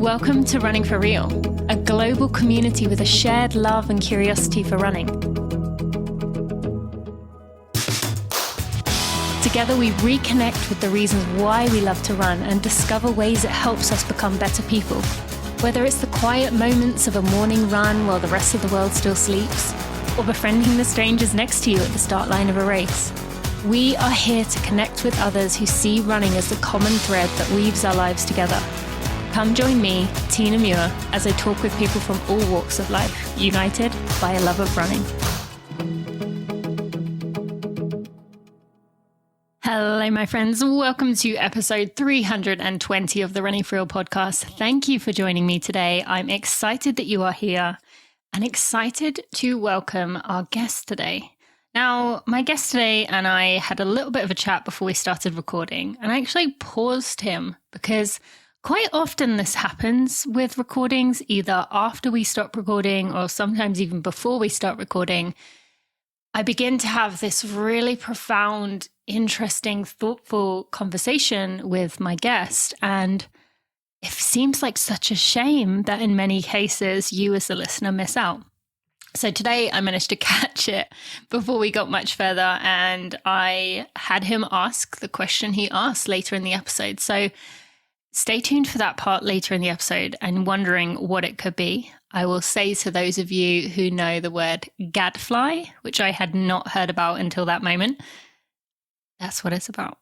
Welcome to Running for Real, a global community with a shared love and curiosity for running. Together we reconnect with the reasons why we love to run and discover ways it helps us become better people. Whether it's the quiet moments of a morning run while the rest of the world still sleeps, or befriending the strangers next to you at the start line of a race. We are here to connect with others who see running as the common thread that weaves our lives together. Come join me, Tina Muir, as I talk with people from all walks of life, united by a love of running. Hello, my friends. Welcome to episode 320 of the Running for Real podcast. Thank you for joining me today. I'm excited that you are here and excited to welcome our guest today. Now, my guest today and I had a little bit of a chat before we started recording, and I actually paused him because quite often this happens with recordings, either after we stop recording or sometimes even before we start recording. I begin to have this really profound, interesting, thoughtful conversation with my guest, and it seems like such a shame that in many cases you as the listener miss out. So today I managed to catch it before we got much further, and I had him ask the question he asked later in the episode. So stay tuned for that part later in the episode and wondering what it could be. I will say to those of you who know the word gadfly, which I had not heard about until that moment, that's what it's about.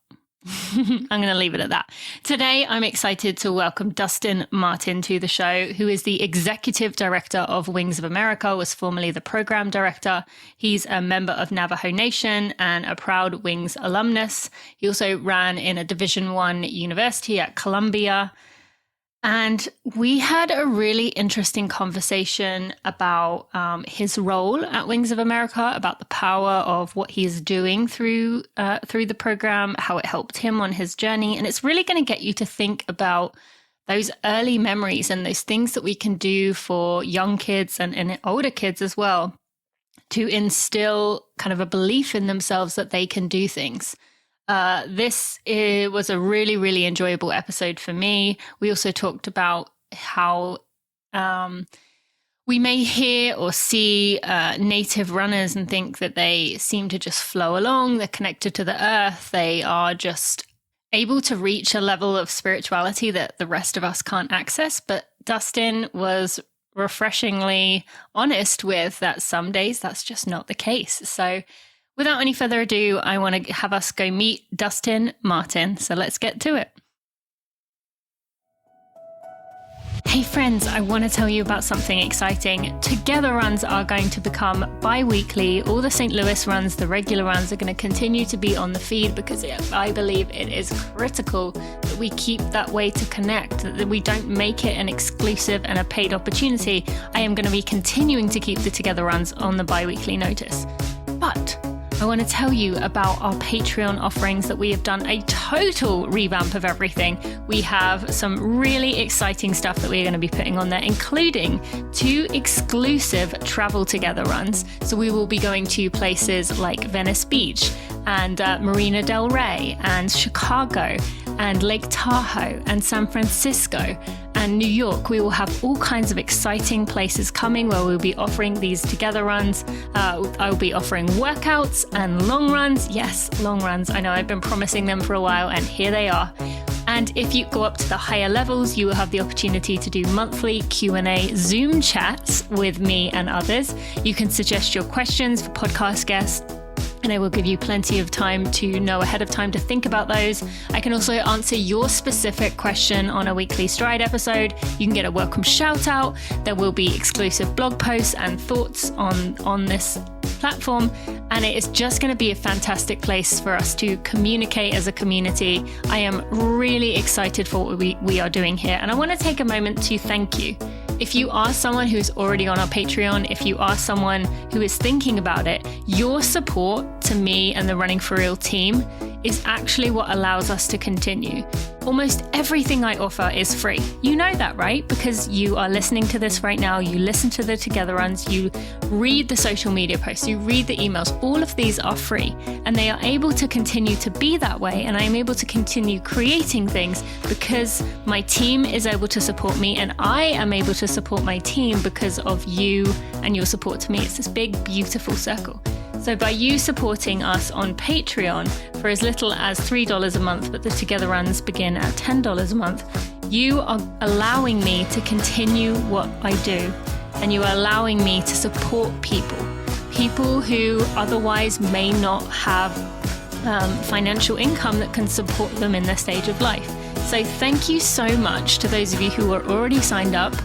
I'm going to leave it at that. Today, I'm excited to welcome Dustin Martin to the show, who is the Executive Director of Wings of America, was formerly the Program Director. He's a member of Navajo Nation and a proud Wings alumnus. He also ran in a Division I university at Columbia. And we had a really interesting conversation about his role at Wings of America, about the power of what he is doing through the program, how it helped him on his journey. And it's really going to get you to think about those early memories and those things that we can do for young kids and older kids as well to instill kind of a belief in themselves that they can do things. This was a really, really enjoyable episode for me. We also talked about how we may hear or see native runners and think that they seem to just flow along. They're connected to the earth. They are just able to reach a level of spirituality that the rest of us can't access. But Dustin was refreshingly honest with that some days that's just not the case. So without any further ado, I want to have us go meet Dustin Martin. So let's get to it. Hey friends, I want to tell you about something exciting. Together runs are going to become bi-weekly. All the St. Louis runs, the regular runs, are going to continue to be on the feed because I believe it is critical that we keep that way to connect, that we don't make it an exclusive and a paid opportunity. I am going to be continuing to keep the Together runs on the bi-weekly notice. But I want to tell you about our Patreon offerings that we have done a total revamp of everything. We have some really exciting stuff that we're going to be putting on there, including 2 exclusive travel together runs. So we will be going to places like Venice Beach and Marina del Rey and Chicago and Lake Tahoe and San Francisco and New York. We will have all kinds of exciting places coming where we'll be offering these together runs. I'll be offering workouts and long runs. Yes, long runs. I know I've been promising them for a while, and here they are. And if you go up to the higher levels, you will have the opportunity to do monthly Q&A Zoom chats with me and others. You can suggest your questions for podcast guests, and I will give you plenty of time to know ahead of time to think about those. I can also answer your specific question on a weekly Stride episode. You can get a welcome shout out. There will be exclusive blog posts and thoughts on this platform. And it is just going to be a fantastic place for us to communicate as a community. I am really excited for what we are doing here. And I want to take a moment to thank you. If you are someone who's already on our Patreon, if you are someone who is thinking about it, your support to me and the Running for Real team is actually what allows us to continue. Almost everything I offer is free. You know that, right? Because you are listening to this right now, you listen to the Together Runs, you read the social media posts, you read the emails. All of these are free, and they are able to continue to be that way. And I am able to continue creating things because my team is able to support me, and I am able to support my team because of you and your support to me. It's this big, beautiful circle. So by you supporting us on Patreon for as little as $3 a month, but the Together Runs begin at $10 a month, you are allowing me to continue what I do. And you are allowing me to support people who otherwise may not have financial income that can support them in their stage of life. So thank you so much to those of you who are already signed up.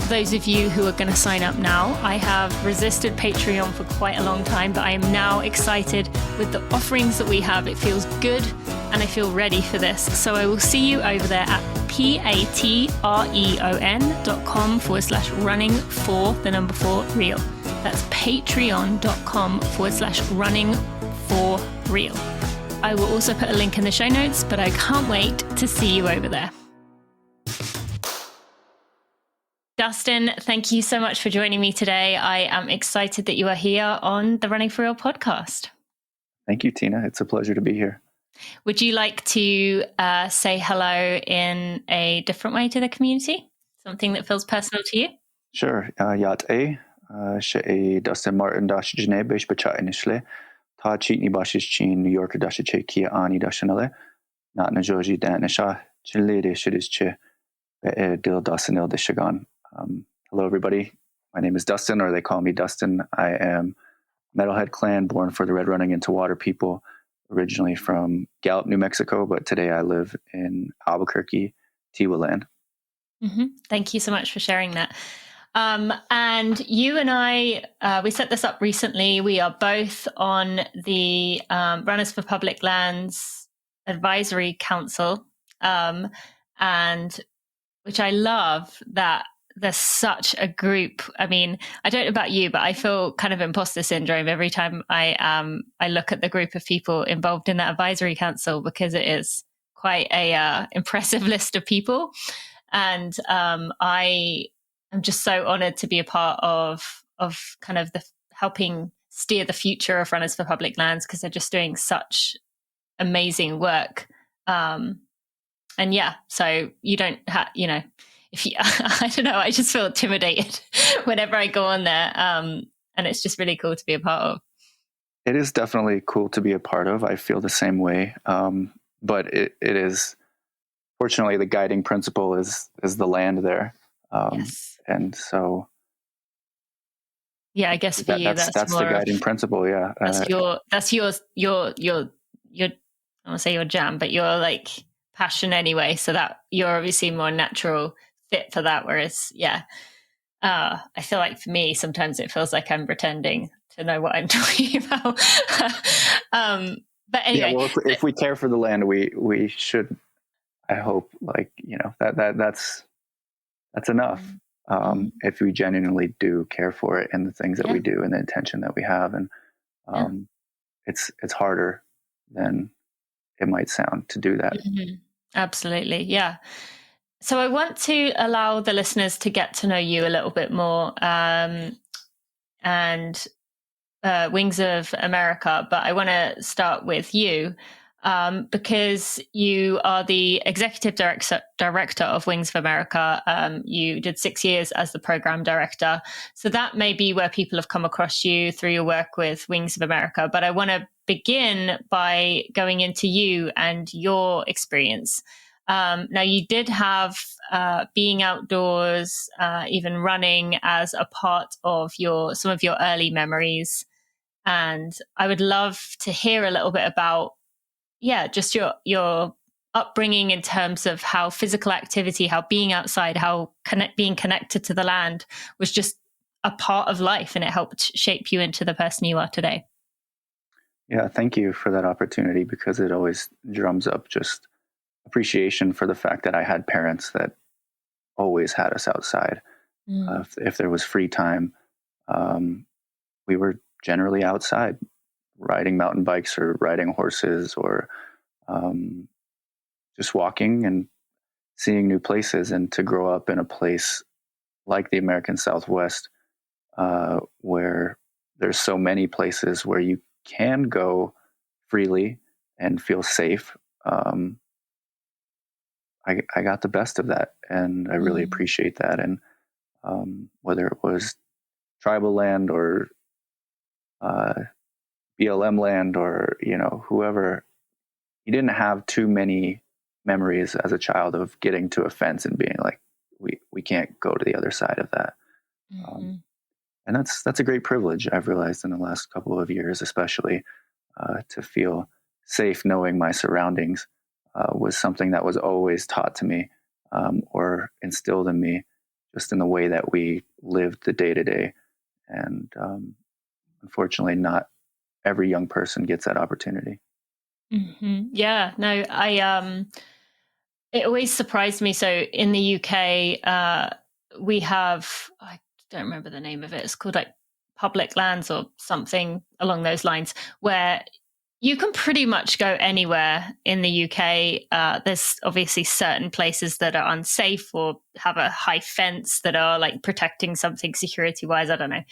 Those of you who are going to sign up now, I have resisted Patreon for quite a long time, but I am now excited with the offerings that we have. It feels good and I feel ready for this. So I will see you over there at patreon.com/running4real. That's patreon.com/running4real. I will also put a link in the show notes, but I can't wait to see you over there. Dustin, thank you so much for joining me today. I am excited that you are here on the Running for Real podcast. Thank you, Tina. It's a pleasure to be here. Would you like to say hello in a different way to the community? Something that feels personal to you? Sure. Yat A. She Dustin Martin dash Jene Bish Bacha Inishle. Ta Chitni Bashish Chin New Yorker dash Chekia Ani Dashanale. Not Najoji Danisha. Chilede Shidis Che Dil Dasanil Dishagan. Hello, everybody. My name is Dustin, or they call me Dustin. I am Metalhead Clan, born for the Red Running Into Water people, originally from Gallup, New Mexico, but today I live in Albuquerque, Tiwa land. Mm-hmm. Thank you so much for sharing that. And you and I, we set this up recently. We are both on the Runners for Public Lands Advisory Council, and which I love that there's such a group. I mean, I don't know about you, but I feel kind of imposter syndrome every time I look at the group of people involved in that advisory council, because it is quite a impressive list of people. And I am just so honored to be a part of kind of the helping steer the future of Runners for Public Lands, because they're just doing such amazing work. And yeah, so you don't have, if you, I don't know, I just feel intimidated whenever I go on there. And it's just really cool to be a part of. It is definitely cool to be a part of. I feel the same way. But it is, fortunately, the guiding principle is the land there. Yes. And so. Yeah, I guess for you, that's the guiding principle. Yeah. That's your, I want to say your jam, but your like passion anyway. So that you're obviously more natural fit for that. Whereas, I feel like for me, sometimes it feels like I'm pretending to know what I'm talking about. But anyway, yeah, well, if we care for the land, we should. I hope, that's enough. If we genuinely do care for it and the things that we do and the intention that we have, and it's harder than it might sound to do that. Mm-hmm. Absolutely, yeah. So I want to allow the listeners to get to know you a little bit more, and Wings of America, but I want to start with you, because you are the executive director of Wings of America. You did 6 years as the program director. So that may be where people have come across you through your work with Wings of America. But I want to begin by going into you and your experience. Now, you did have being outdoors, even running as a part of some of your early memories. And I would love to hear a little bit about, just your upbringing in terms of how physical activity, how being outside, how being connected to the land was just a part of life, and it helped shape you into the person you are today. Yeah, thank you for that opportunity, because it always drums up just appreciation for the fact that I had parents that always had us outside. If there was free time, we were generally outside riding mountain bikes or riding horses or just walking and seeing new places, and to grow up in a place like the American Southwest, where there's so many places where you can go freely and feel safe. I got the best of that, and I really appreciate that. And whether it was tribal land or BLM land, or whoever, you didn't have too many memories as a child of getting to a fence and being like, we can't go to the other side of that. And that's a great privilege, I've realized in the last couple of years, especially to feel safe knowing my surroundings was something that was always taught to me, or instilled in me, just in the way that we lived the day to day. And unfortunately, not every young person gets that opportunity. Yeah, no, it always surprised me. So in the UK, we have, I don't remember the name of it. It's called like public lands or something along those lines, where you can pretty much go anywhere in the UK. There's obviously certain places that are unsafe or have a high fence that are like protecting something security wise. I don't know.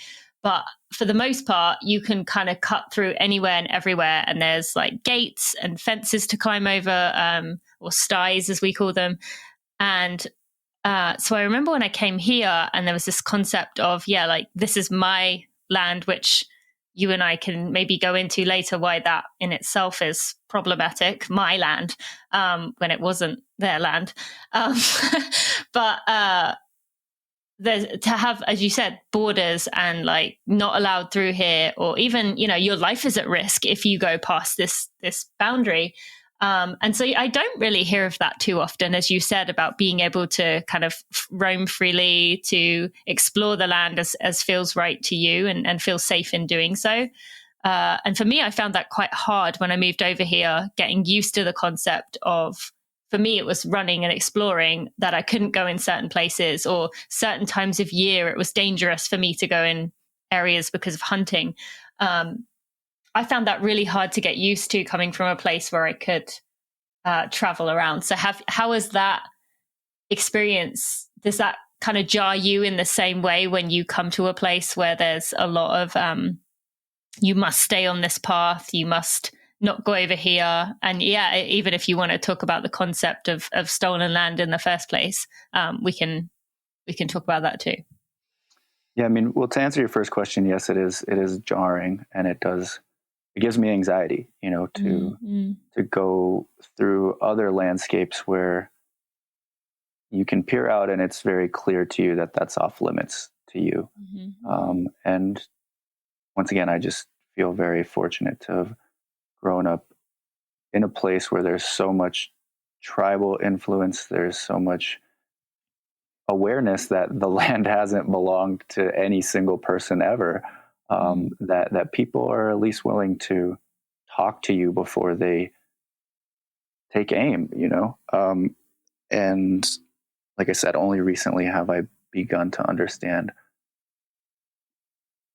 But for the most part, you can kind of cut through anywhere and everywhere. And there's like gates and fences to climb over, or styes, as we call them. And so I remember when I came here and there was this concept of, like, this is my land, which you and I can maybe go into later why that in itself is problematic, my land, when it wasn't their land. But there's to have, as you said, borders and like not allowed through here, or even, your life is at risk if you go past this boundary. And so I don't really hear of that too often, as you said, about being able to kind of roam freely, to explore the land as feels right to you, and feel safe in doing so. And for me, I found that quite hard when I moved over here, getting used to the concept of, for me, it was running and exploring, that I couldn't go in certain places, or certain times of year it was dangerous for me to go in areas because of hunting. I found that really hard to get used to, coming from a place where I could travel around. So how has that experience, does that kind of jar you in the same way when you come to a place where there's a lot of, you must stay on this path, you must not go over here? And even if you want to talk about the concept of stolen land in the first place, we can talk about that too. Yeah, I mean, well, to answer your first question, yes, it is jarring, and it gives me anxiety, to go through other landscapes where you can peer out and it's very clear to you that that's off limits to you. And once again, I just feel very fortunate to have grown up in a place where there's so much tribal influence. There's so much awareness that the land hasn't belonged to any single person ever. That people are at least willing to talk to you before they take aim, and like I said, only recently have I begun to understand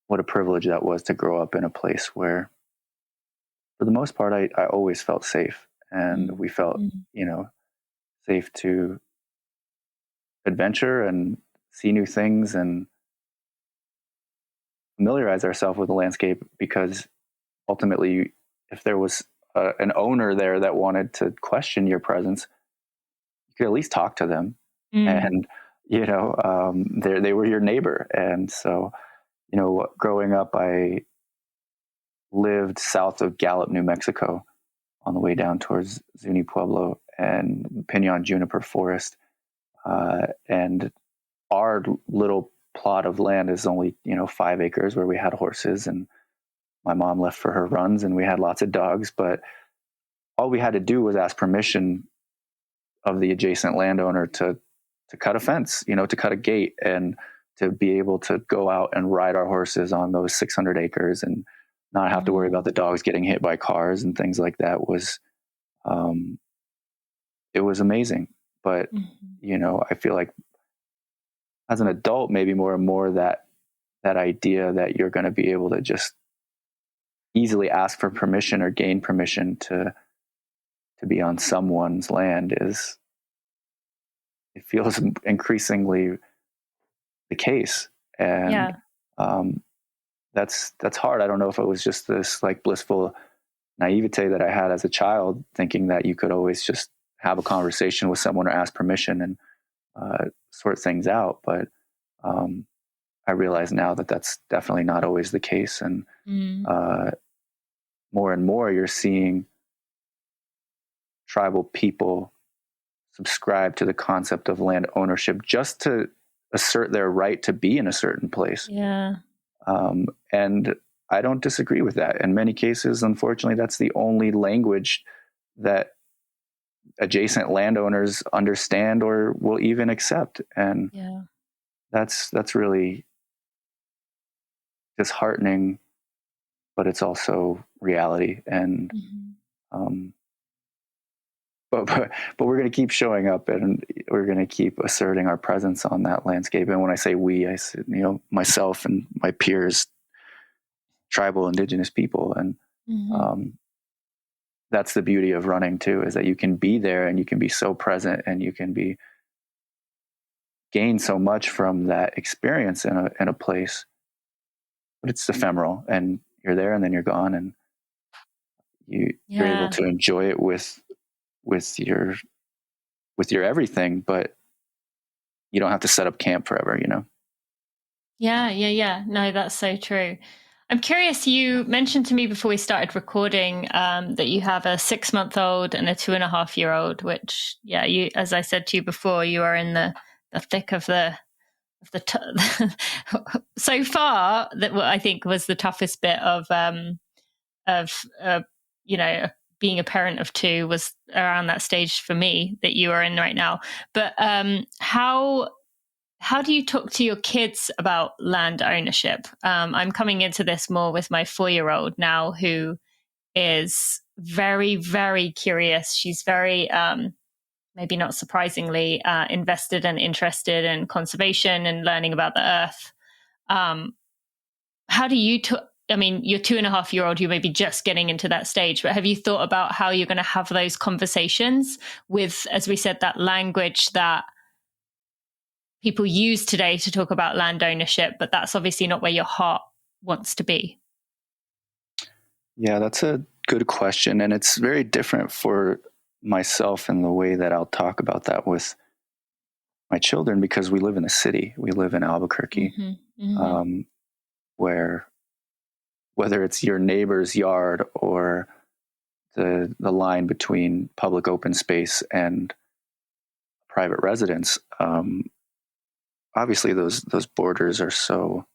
what a privilege that was to grow up in a place where, for the most part, I always felt safe, and we felt, safe to adventure and see new things and familiarize ourselves with the landscape, because ultimately, if there was an owner there that wanted to question your presence, you could at least talk to them. And they were your neighbor. And so, growing up, I lived south of Gallup, New Mexico, on the way down towards Zuni Pueblo and Pinon Juniper Forest. And our little plot of land is only 5 acres, where we had horses, and my mom left for her runs, and we had lots of dogs. But all we had to do was ask permission of the adjacent landowner to cut a fence, to cut a gate, and to be able to go out and ride our horses on those 600 acres and not have to worry about the dogs getting hit by cars and things like that. Was it was amazing. But I feel like as an adult, maybe more and more that idea that you're going to be able to just easily ask for permission or gain permission to to be on someone's land it feels increasingly the case. And that's hard. I don't know if it was just this like blissful naivete that I had as a child, thinking that you could always just have a conversation with someone or ask permission and sort things out. But I realize now that that's definitely not always the case. And more and more you're seeing tribal people subscribe to the concept of land ownership just to assert their right to be in a certain place. Yeah. And I don't disagree with that. In many cases, unfortunately, that's the only language that adjacent landowners understand or will even accept. And that's really disheartening, but it's also reality. And but we're going to keep showing up, and we're going to keep asserting our presence on that landscape. And when I say we, I say, myself and my peers, tribal indigenous people. And that's the beauty of running too, is that you can be there and you can be so present and you can gain so much from that experience in a place, but it's ephemeral, and you're there and then you're gone, and you're able to enjoy it with your everything, but you don't have to set up camp forever, Yeah. No, that's so true. I'm curious, you mentioned to me before we started recording that you have a 6-month-old and a 2.5-year-old, which, you, as I said to you before, you are in the thick of so far, that what I think was the toughest bit of being a parent of two was around that stage for me that you are in right now. But how do you talk to your kids about land ownership? I'm coming into this more with my 4-year-old now, who is very, very curious. She's very, maybe not surprisingly, invested and interested in conservation and learning about the earth. How do you I mean, your 2.5-year-old, you may be just getting into that stage, but have you thought about how you're going to have those conversations with, as we said, that language that people use today to talk about land ownership, but that's obviously not where your heart wants to be? Yeah, that's a good question. And it's very different for myself in the way that I'll talk about that with my children, because we live in a city. We live in Albuquerque, where whether it's your neighbor's yard or the line between public open space and private residence, obviously those borders are so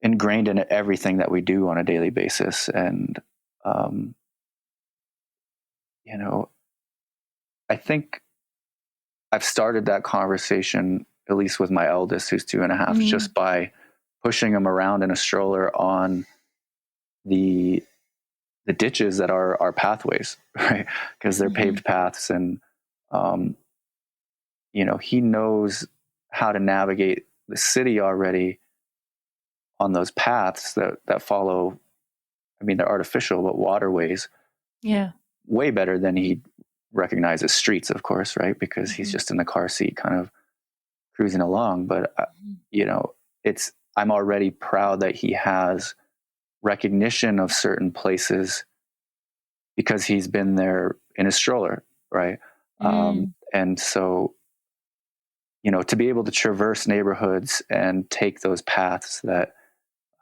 ingrained in everything that we do on a daily basis. And I think I've started that conversation, at least with my eldest, who's 2.5, just by pushing him around in a stroller on the ditches that are our pathways, right? Because they're paved paths, and he knows how to navigate the city already on those paths that follow. I mean, they're artificial, but waterways. Yeah, way better than he recognizes streets, of course, right? Because he's just in the car seat, kind of cruising along. But I'm already proud that he has recognition of certain places because he's been there in a stroller, right? And so, to be able to traverse neighborhoods and take those paths that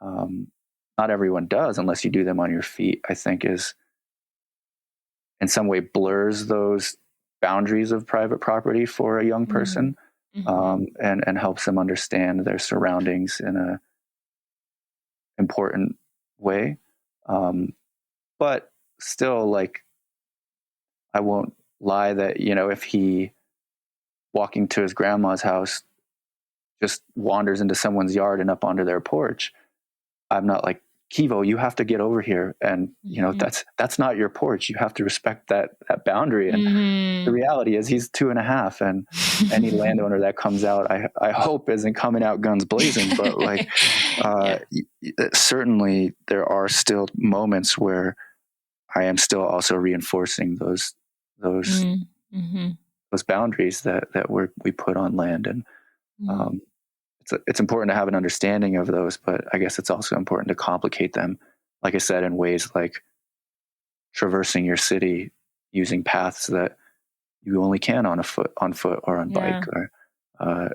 not everyone does unless you do them on your feet, I think is in some way blurs those boundaries of private property for a young person, and helps them understand their surroundings in a important way. But still, like, I won't lie that, if he walking to his grandma's house just wanders into someone's yard and up onto their porch, I'm not like, Kivo, you have to get over here. And, that's not your porch. You have to respect that boundary. And the reality is he's 2.5, and any landowner that comes out, I hope isn't coming out guns blazing, but certainly there are still moments where I am still also reinforcing those Mm-hmm. those boundaries that we put on land. And it's important to have an understanding of those, but I guess it's also important to complicate them, like I said, in ways like traversing your city using paths that you only can on foot or on bike. Or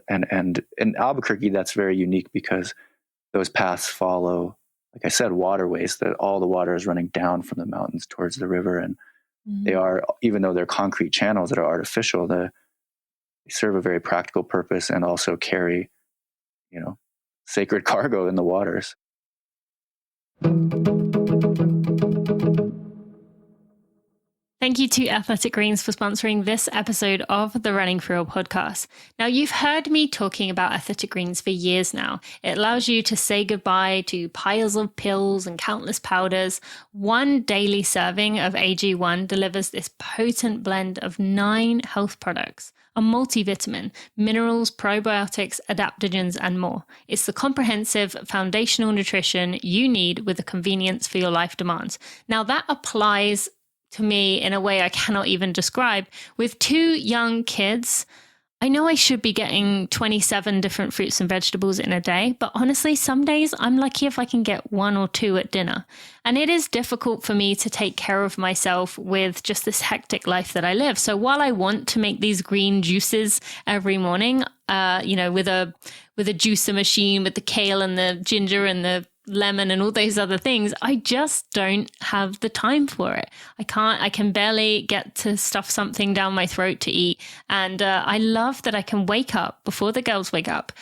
and in Albuquerque, that's very unique because those paths follow, like I said, waterways, that all the water is running down from the mountains towards the river. And they are, even though they're concrete channels that are artificial, they serve a very practical purpose and also carry, sacred cargo in the waters. Thank you to Athletic Greens for sponsoring this episode of the Running for Real podcast. Now, you've heard me talking about Athletic Greens for years now. It allows you to say goodbye to piles of pills and countless powders. One daily serving of AG1 delivers this potent blend of 9 health products, a multivitamin, minerals, probiotics, adaptogens, and more. It's the comprehensive foundational nutrition you need with the convenience for your life demands. Now, that applies to me in a way I cannot even describe. With 2 young kids, I know I should be getting 27 different fruits and vegetables in a day, but honestly, some days I'm lucky if I can get 1 or 2 at dinner. And it is difficult for me to take care of myself with just this hectic life that I live. So while I want to make these green juices every morning, with a juicer machine, with the kale and the ginger and the lemon and all those other things, I just don't have the time for it. I can barely get to stuff something down my throat to eat. And I love that I can wake up before the girls wake up,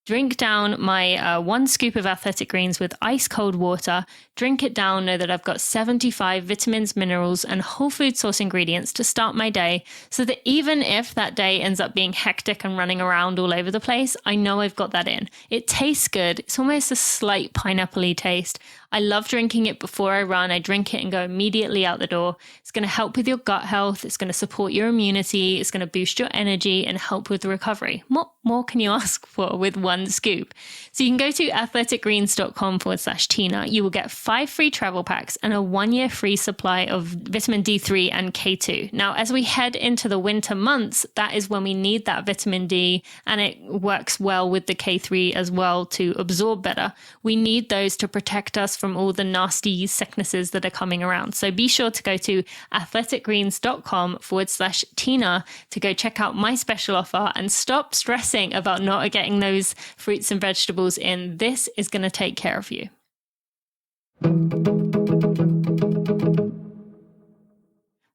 drink down my 1 scoop of Athletic Greens with ice cold water, drink it down, know that I've got 75 vitamins, minerals, and whole food source ingredients to start my day, so that even if that day ends up being hectic and running around all over the place, I know I've got that in. It tastes good. It's almost a slight pineapple-y taste. I love drinking it before I run. I drink it and go immediately out the door. It's going to help with your gut health. It's going to support your immunity. It's going to boost your energy and help with the recovery. What more can you ask for with 1 scoop? So you can go to athleticgreens.com/Tina. You will get 5 free travel packs and a 1-year free supply of vitamin D3 and K2. Now, as we head into the winter months, that is when we need that vitamin D, and it works well with the K3 as well to absorb better. We need those to protect us from all the nasty sicknesses that are coming around. So be sure to go to athleticgreens.com/Tina to go check out my special offer and stop stressing about not getting those fruits and vegetables in. This is going to take care of you.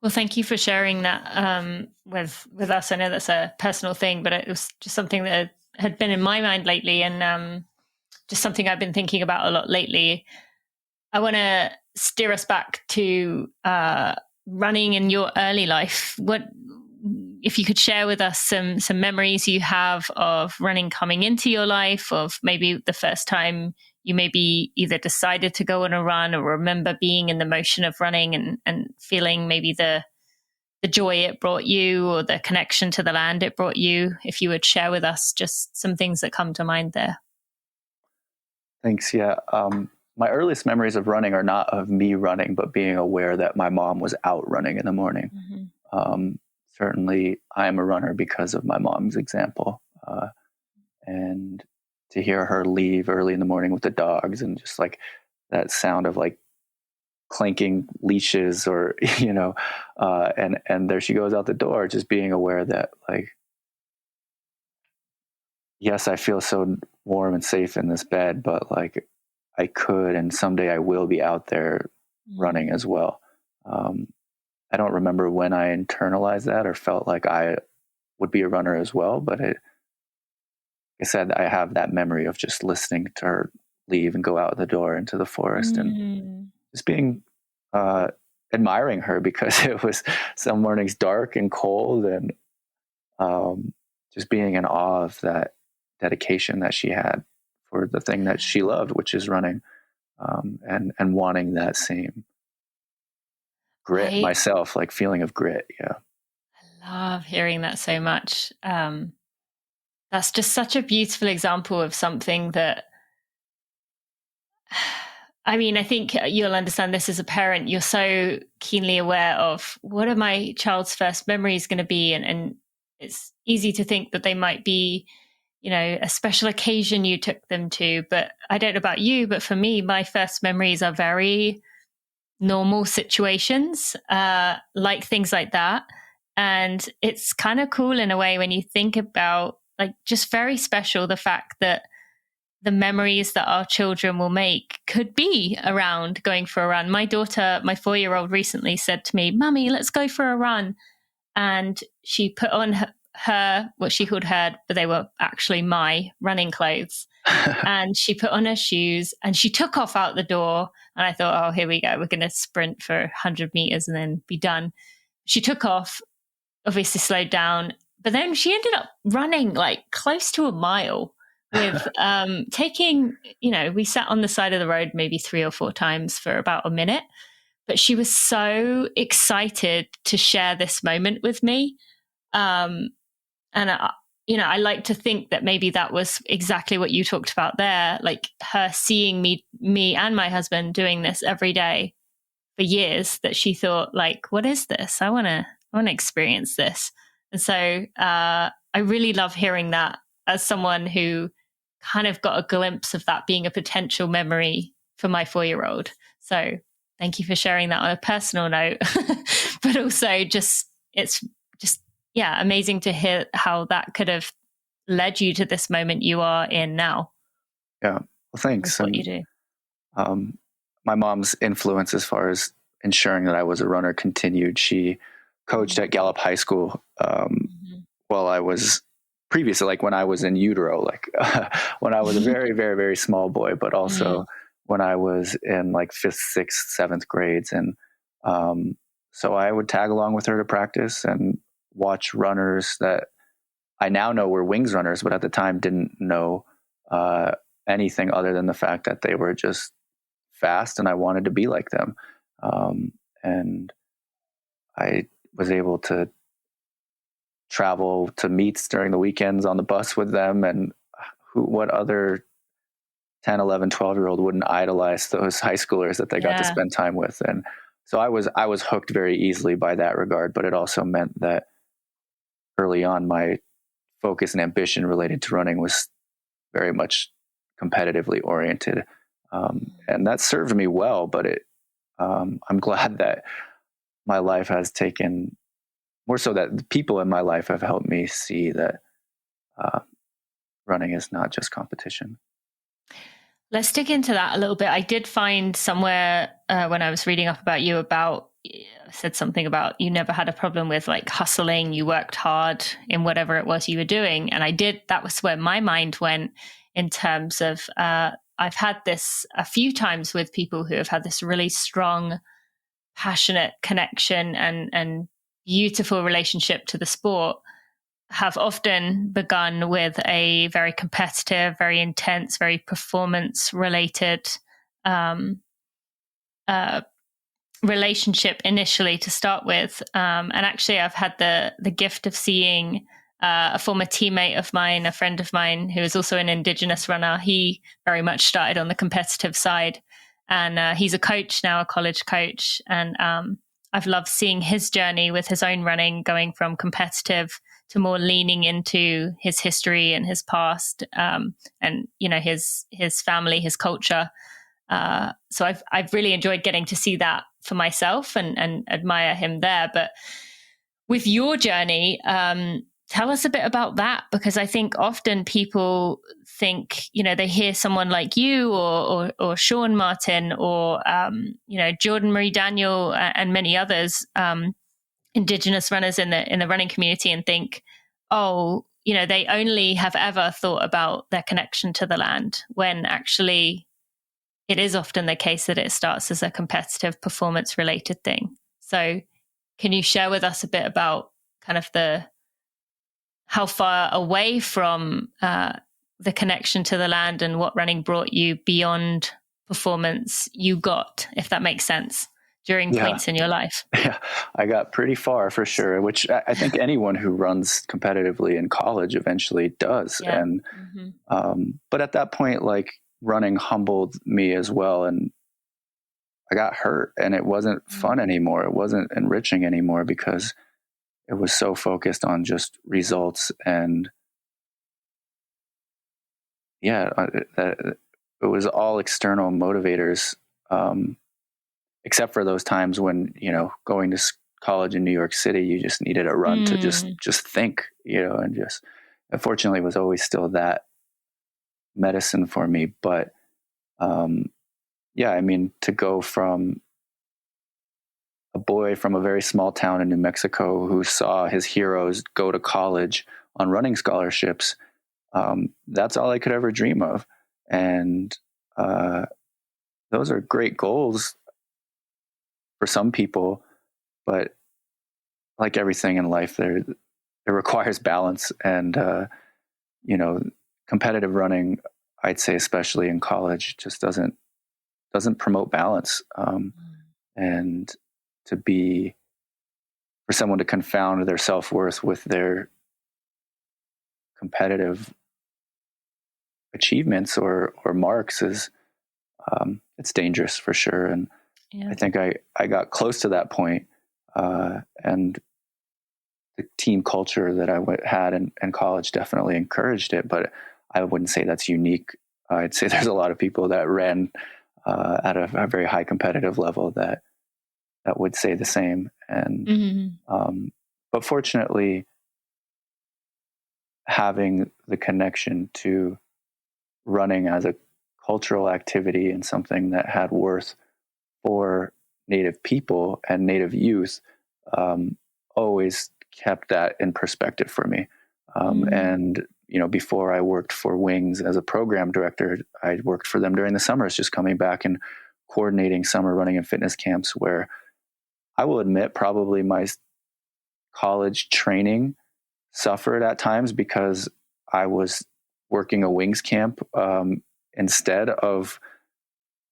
Well, thank you for sharing that with us. I know that's a personal thing, but it was just something that had been in my mind lately, and just something I've been thinking about a lot lately. I want to steer us back to running in your early life. What, if you could share with us some memories you have of running coming into your life, of maybe the first time you maybe either decided to go on a run or remember being in the motion of running and feeling maybe the joy it brought you or the connection to the land it brought you. If you would share with us just some things that come to mind there. Thanks. Yeah. My earliest memories of running are not of me running, but being aware that my mom was out running in the morning. Certainly, I am a runner because of my mom's example. And to hear her leave early in the morning with the dogs and just like that sound of like clanking leashes or, and there she goes out the door, just being aware that like, yes, I feel so warm and safe in this bed, but like I could, and someday I will be out there running as well. I don't remember when I internalized that or felt like I would be a runner as well, but like I said, I have that memory of just listening to her leave and go out the door into the forest and just being, admiring her because it was some mornings dark and cold, and just being in awe of that dedication that she had for the thing that she loved, which is running, and wanting that same grit myself, like feeling of grit. Yeah. I love hearing that so much. That's just such a beautiful example of something that I mean, I think you'll understand this as a parent. You're so keenly aware of what are my child's first memories going to be. And it's easy to think that they might be, a special occasion you took them to. But I don't know about you, but for me, my first memories are very normal situations, like things like that. And it's kind of cool in a way when you think about, like, just very special, the fact that the memories that our children will make could be around going for a run. My daughter, my 4-year-old, recently said to me, "Mummy, let's go for a run." And she put on her what she called her, but they were actually my running clothes. And she put on her shoes and she took off out the door. And I thought, oh, here we go. We're going to sprint for 100 meters and then be done. She took off, obviously slowed down, but then she ended up running like close to a mile with taking, we sat on the side of the road maybe 3 or 4 times for about a minute. But she was so excited to share this moment with me. And I like to think that maybe that was exactly what you talked about there, like her seeing me and my husband doing this every day for years, that she thought, like, what is this? I want to experience this. And so I really love hearing that as someone who kind of got a glimpse of that being a potential memory for my 4-year-old. So thank you for sharing that on a personal note, but also it's just, yeah, amazing to hear how that could have led you to this moment you are in now. Yeah. Well, thanks. What you do. My mom's influence as far as ensuring that I was a runner continued. She coached at Gallup High School while I was previously, like when I was in utero, like when I was a very, very, very small boy, but also when I was in like 5th, 6th, 7th grades. And so I would tag along with her to practice and watch runners that I now know were wings runners, but at the time didn't know anything other than the fact that they were just fast and I wanted to be like them. And I was able to travel to meets during the weekends on the bus with them. And what other 10, 11, 12-year-old wouldn't idolize those high schoolers that they got to spend time with? And so I was hooked very easily by that regard, but it also meant that early on, my focus and ambition related to running was very much competitively oriented. And that served me well, but I'm glad that my life has taken more so that the people in my life have helped me see that running is not just competition. Let's dig into that a little bit. I did find somewhere when I was reading up about you said something about you never had a problem with like hustling. You worked hard in whatever it was you were doing. And that was where my mind went in terms of, I've had this a few times with people who have had this really strong, passionate connection and beautiful relationship to the sport, have often begun with a very competitive, very intense, very performance related relationship initially to start with. And actually I've had the gift of seeing a former teammate of mine, a friend of mine who is also an Indigenous runner. He very much started on the competitive side, and he's a coach now, a college coach. And I've loved seeing his journey with his own running, going from competitive to more leaning into his history and his past, and his family, his culture. So I've really enjoyed getting to see that for myself and admire him there. But with your journey, tell us a bit about that, because I think often people think, they hear someone like you or Sean Martin or, Jordan Marie Daniel and many others, Indigenous runners in the running community, and think, oh, they only have ever thought about their connection to the land, when actually it is often the case that it starts as a competitive performance related thing. So can you share with us a bit about kind of how far away from the connection to the land and what running brought you beyond performance you got, if that makes sense, during points in your life? Yeah, I got pretty far for sure, which I think anyone who runs competitively in college eventually does. Yeah. And but at that point, like, running humbled me as well. And I got hurt, and it wasn't fun anymore. It wasn't enriching anymore because it was so focused on just results. And it was all external motivators, except for those times when, going to college in New York City, you just needed a run to just think, and just, unfortunately, it was always still that medicine for me. But to go from a boy from a very small town in New Mexico who saw his heroes go to college on running scholarships, that's all I could ever dream of. And those are great goals for some people, but like everything in life, it requires balance. And competitive running, I'd say, especially in college, just doesn't promote balance. And for someone to confound their self-worth with their competitive achievements or marks is, it's dangerous for sure. And I think I got close to that point, and the team culture that I had in college definitely encouraged it, but I wouldn't say that's unique. I'd say there's a lot of people that ran at a very high competitive level that would say the same. And but fortunately, having the connection to running as a cultural activity and something that had worth for Native people and Native youth always kept that in perspective for me. And before I worked for Wings as a program director, I worked for them during the summers, just coming back and coordinating summer running and fitness camps, where I will admit probably my college training suffered at times because I was working a Wings camp instead of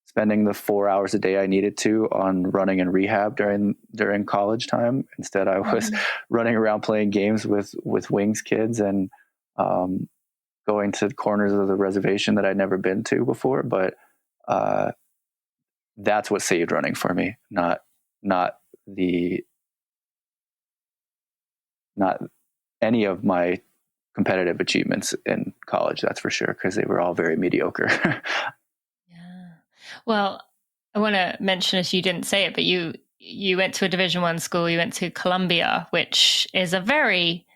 spending the 4 hours a day I needed to on running and rehab during college time. Instead, I was running around playing games with Wings kids and going to corners of the reservation that I'd never been to before. But that's what saved running for me, not any of my competitive achievements in college, that's for sure, because they were all very mediocre. Yeah. Well, I want to mention, as you didn't say it, but you went to a Division I school. You went to Columbia, which is a very,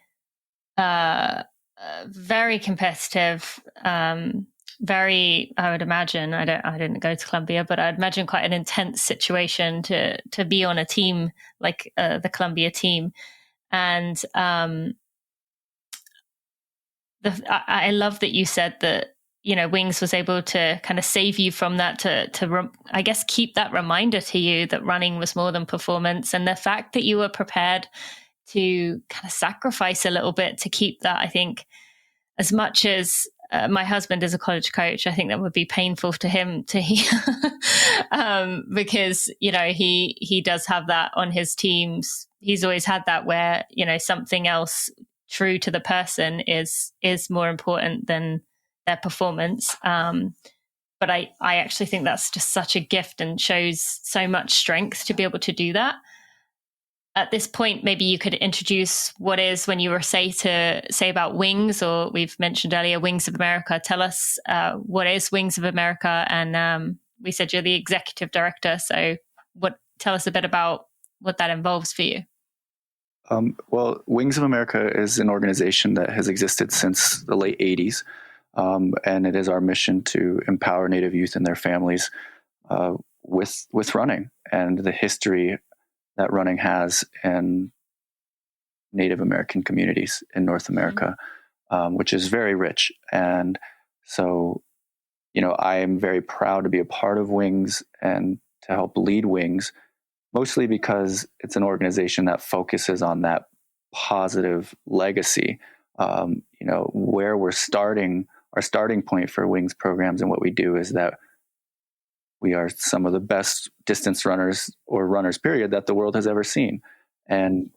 very competitive, very, I would imagine, I didn't go to Columbia, but I'd imagine quite an intense situation to be on a team like the Columbia team. And I love that you said that, Wings was able to kind of save you from that, to I guess, keep that reminder to you that running was more than performance. And the fact that you were prepared to kind of sacrifice a little bit to keep that, I think, as much as my husband is a college coach, I think that would be painful to him to hear, because, he does have that on his teams. He's always had that where, something else true to the person is more important than their performance. But I actually think that's just such a gift and shows so much strength to be able to do that. At this point, maybe you could introduce what is, when you were say about Wings, or we've mentioned earlier, Wings of America. Tell us what is Wings of America, and we said you're the executive director. So, tell us a bit about what that involves for you. Well, Wings of America is an organization that has existed since the late 80s, and it is our mission to empower Native youth and their families with running and the history that running has in Native American communities in North America, which is very rich. And so, I am very proud to be a part of Wings and to help lead Wings, mostly because it's an organization that focuses on that positive legacy. Where we're starting, our starting point for Wings programs and what we do is that we are some of the best distance runners, or runners period, that the world has ever seen. And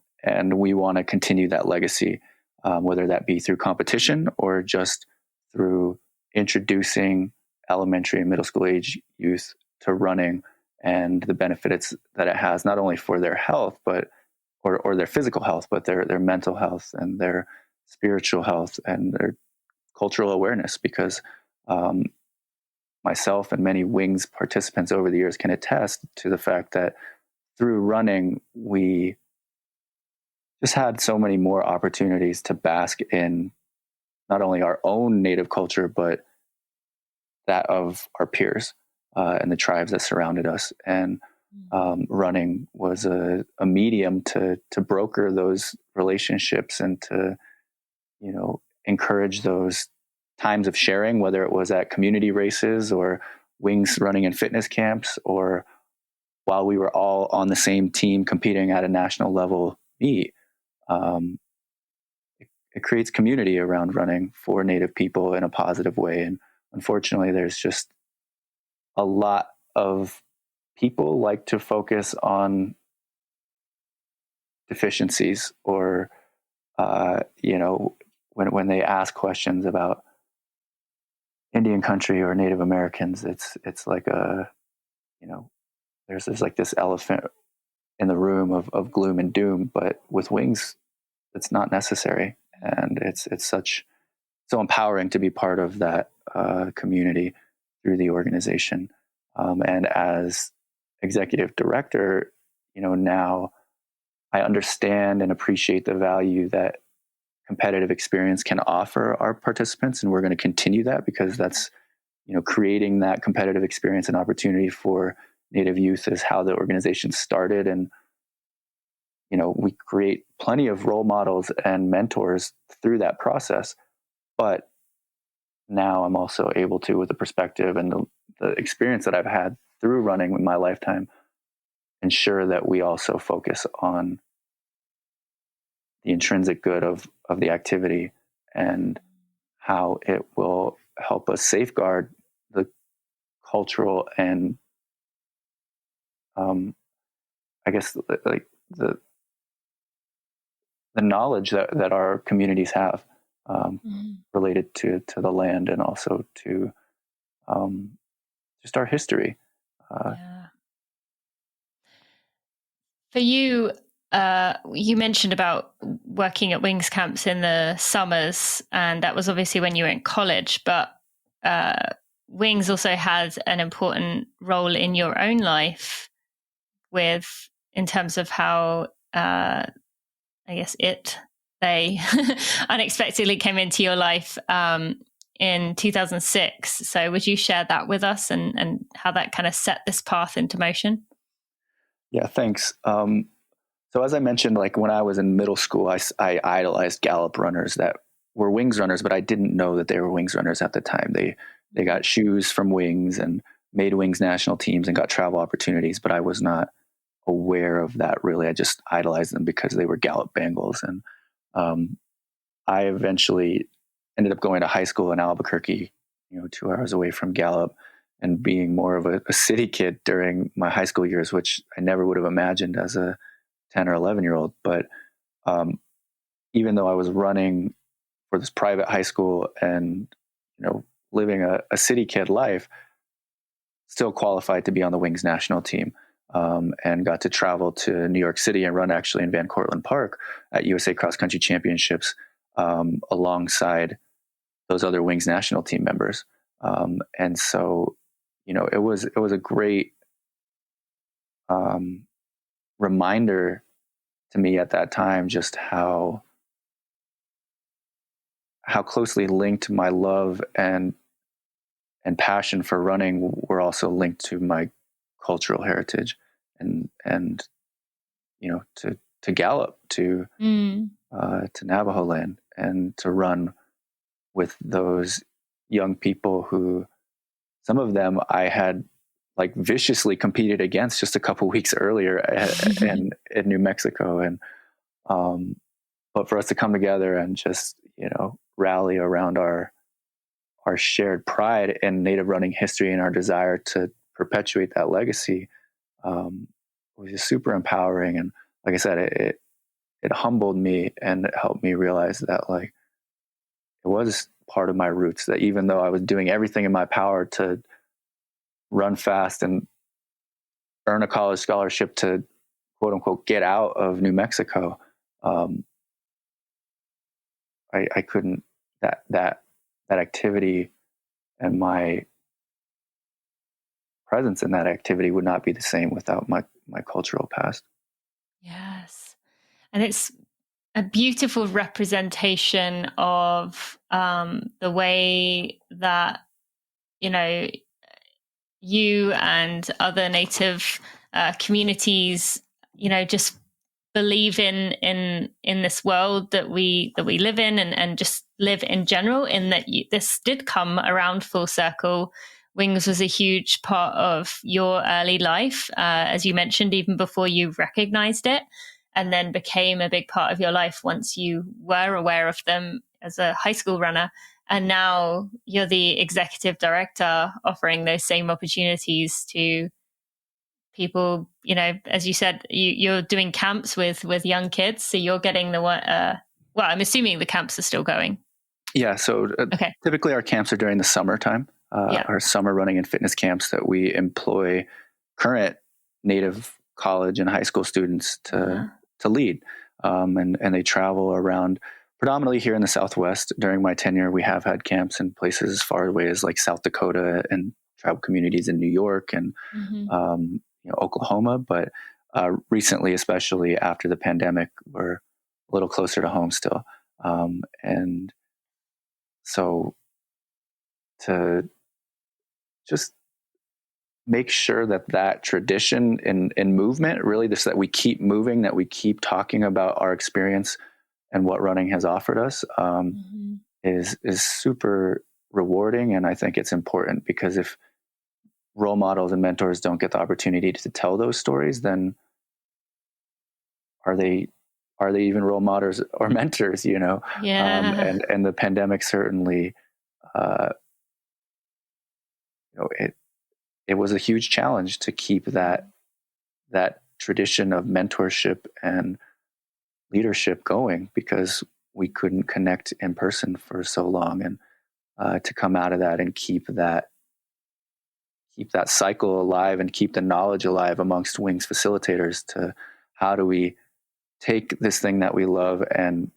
we want to continue that legacy, whether that be through competition or just through introducing elementary and middle school age youth to running and the benefits that it has, not only for their health, but or their physical health, but their mental health and their spiritual health and their cultural awareness. Because myself and many Wings participants over the years can attest to the fact that through running, we just had so many more opportunities to bask in not only our own native culture, but that of our peers and the tribes that surrounded us. And running was a medium to broker those relationships and to, encourage those times of sharing, whether it was at community races or Wings running in fitness camps, or while we were all on the same team competing at a national level meet. It creates community around running for Native people in a positive way. And unfortunately, there's just a lot of people like to focus on deficiencies or, when they ask questions about Indian country or Native Americans, it's like there's like this elephant in the room of gloom and doom, but with Wings, it's not necessary. And it's so empowering to be part of that community through the organization. And as executive director, now I understand and appreciate the value that competitive experience can offer our participants. And we're going to continue that because that's, creating that competitive experience and opportunity for Native youth is how the organization started. And, we create plenty of role models and mentors through that process. But now I'm also able to, with the perspective and the experience that I've had through running in my lifetime, ensure that we also focus on the intrinsic good of the activity and how it will help us safeguard the cultural and I guess like the knowledge that our communities have related to the land and also to just our history. Yeah. For you, you mentioned about working at Wings camps in the summers, and that was obviously when you were in college, but Wings also has an important role in your own life in terms of how, I guess they unexpectedly came into your life in 2006. So would you share that with us and how that kind of set this path into motion? Yeah, thanks. So as I mentioned, like when I was in middle school, I idolized Gallup runners that were Wings runners, but I didn't know that they were Wings runners at the time. They got shoes from Wings and made Wings national teams and got travel opportunities, but I was not aware of that really. I just idolized them because they were Gallup Bengals. And I eventually ended up going to high school in Albuquerque, 2 hours away from Gallup, and being more of a city kid during my high school years, which I never would have imagined as a 10 or 11-year-old. But even though I was running for this private high school and, living a city kid life, still qualified to be on the Wings national team and got to travel to New York City and run actually in Van Cortlandt Park at USA Cross Country Championships alongside those other Wings national team members. And so, it was a great reminder to me at that time just how closely linked my love and passion for running were also linked to my cultural heritage and to Gallup, to Navajo land, and to run with those young people who, some of them I had like viciously competed against just a couple weeks earlier in New Mexico. And but for us to come together and just rally around our shared pride in Native running history and our desire to perpetuate that legacy was just super empowering. And like I said, it humbled me and it helped me realize that like it was part of my roots, that even though I was doing everything in my power to run fast and earn a college scholarship to quote unquote get out of New Mexico. I couldn't, that activity and my presence in that activity would not be the same without my cultural past. Yes. And it's a beautiful representation of the way that, you and other Native communities, just believe in this world that we live in, and just live in general, in that this did come around full circle. Wings was a huge part of your early life, as you mentioned, even before you recognized it, and then became a big part of your life once you were aware of them as a high school runner. And now you're the executive director, offering those same opportunities to people. As you said, you're doing camps with young kids, so you're getting the one. Well, I'm assuming the camps are still going. Yeah. So Okay. Typically our camps are during the summertime. Our summer running and fitness camps that we employ current Native college and high school students to lead, and they travel around. Predominantly here in the Southwest. During my tenure, we have had camps in places as far away as like South Dakota and tribal communities in New York and Oklahoma. But recently, especially after the pandemic, we're a little closer to home still. And so to just make sure that tradition in movement, really just that we keep moving, that we keep talking about our experience and what running has offered us, is super rewarding. And I think it's important, because if role models and mentors don't get the opportunity to tell those stories, then are they even role models or mentors? Yeah. And the pandemic certainly, it was a huge challenge to keep that tradition of mentorship and leadership going, because we couldn't connect in person for so long, and to come out of that and keep that cycle alive and keep the knowledge alive amongst Wings facilitators, to how do we take this thing that we love and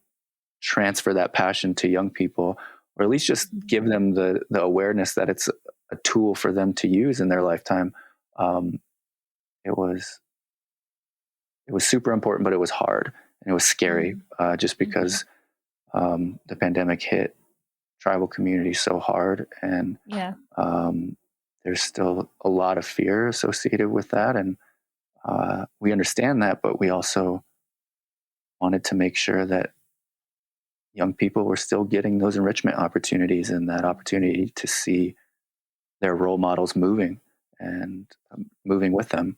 transfer that passion to young people, or at least just give them the awareness that it's a tool for them to use in their lifetime. It was super important, but it was hard and it was scary, just because the pandemic hit tribal communities so hard, and there's still a lot of fear associated with that, and we understand that, but we also wanted to make sure that young people were still getting those enrichment opportunities and that opportunity to see their role models moving and moving with them.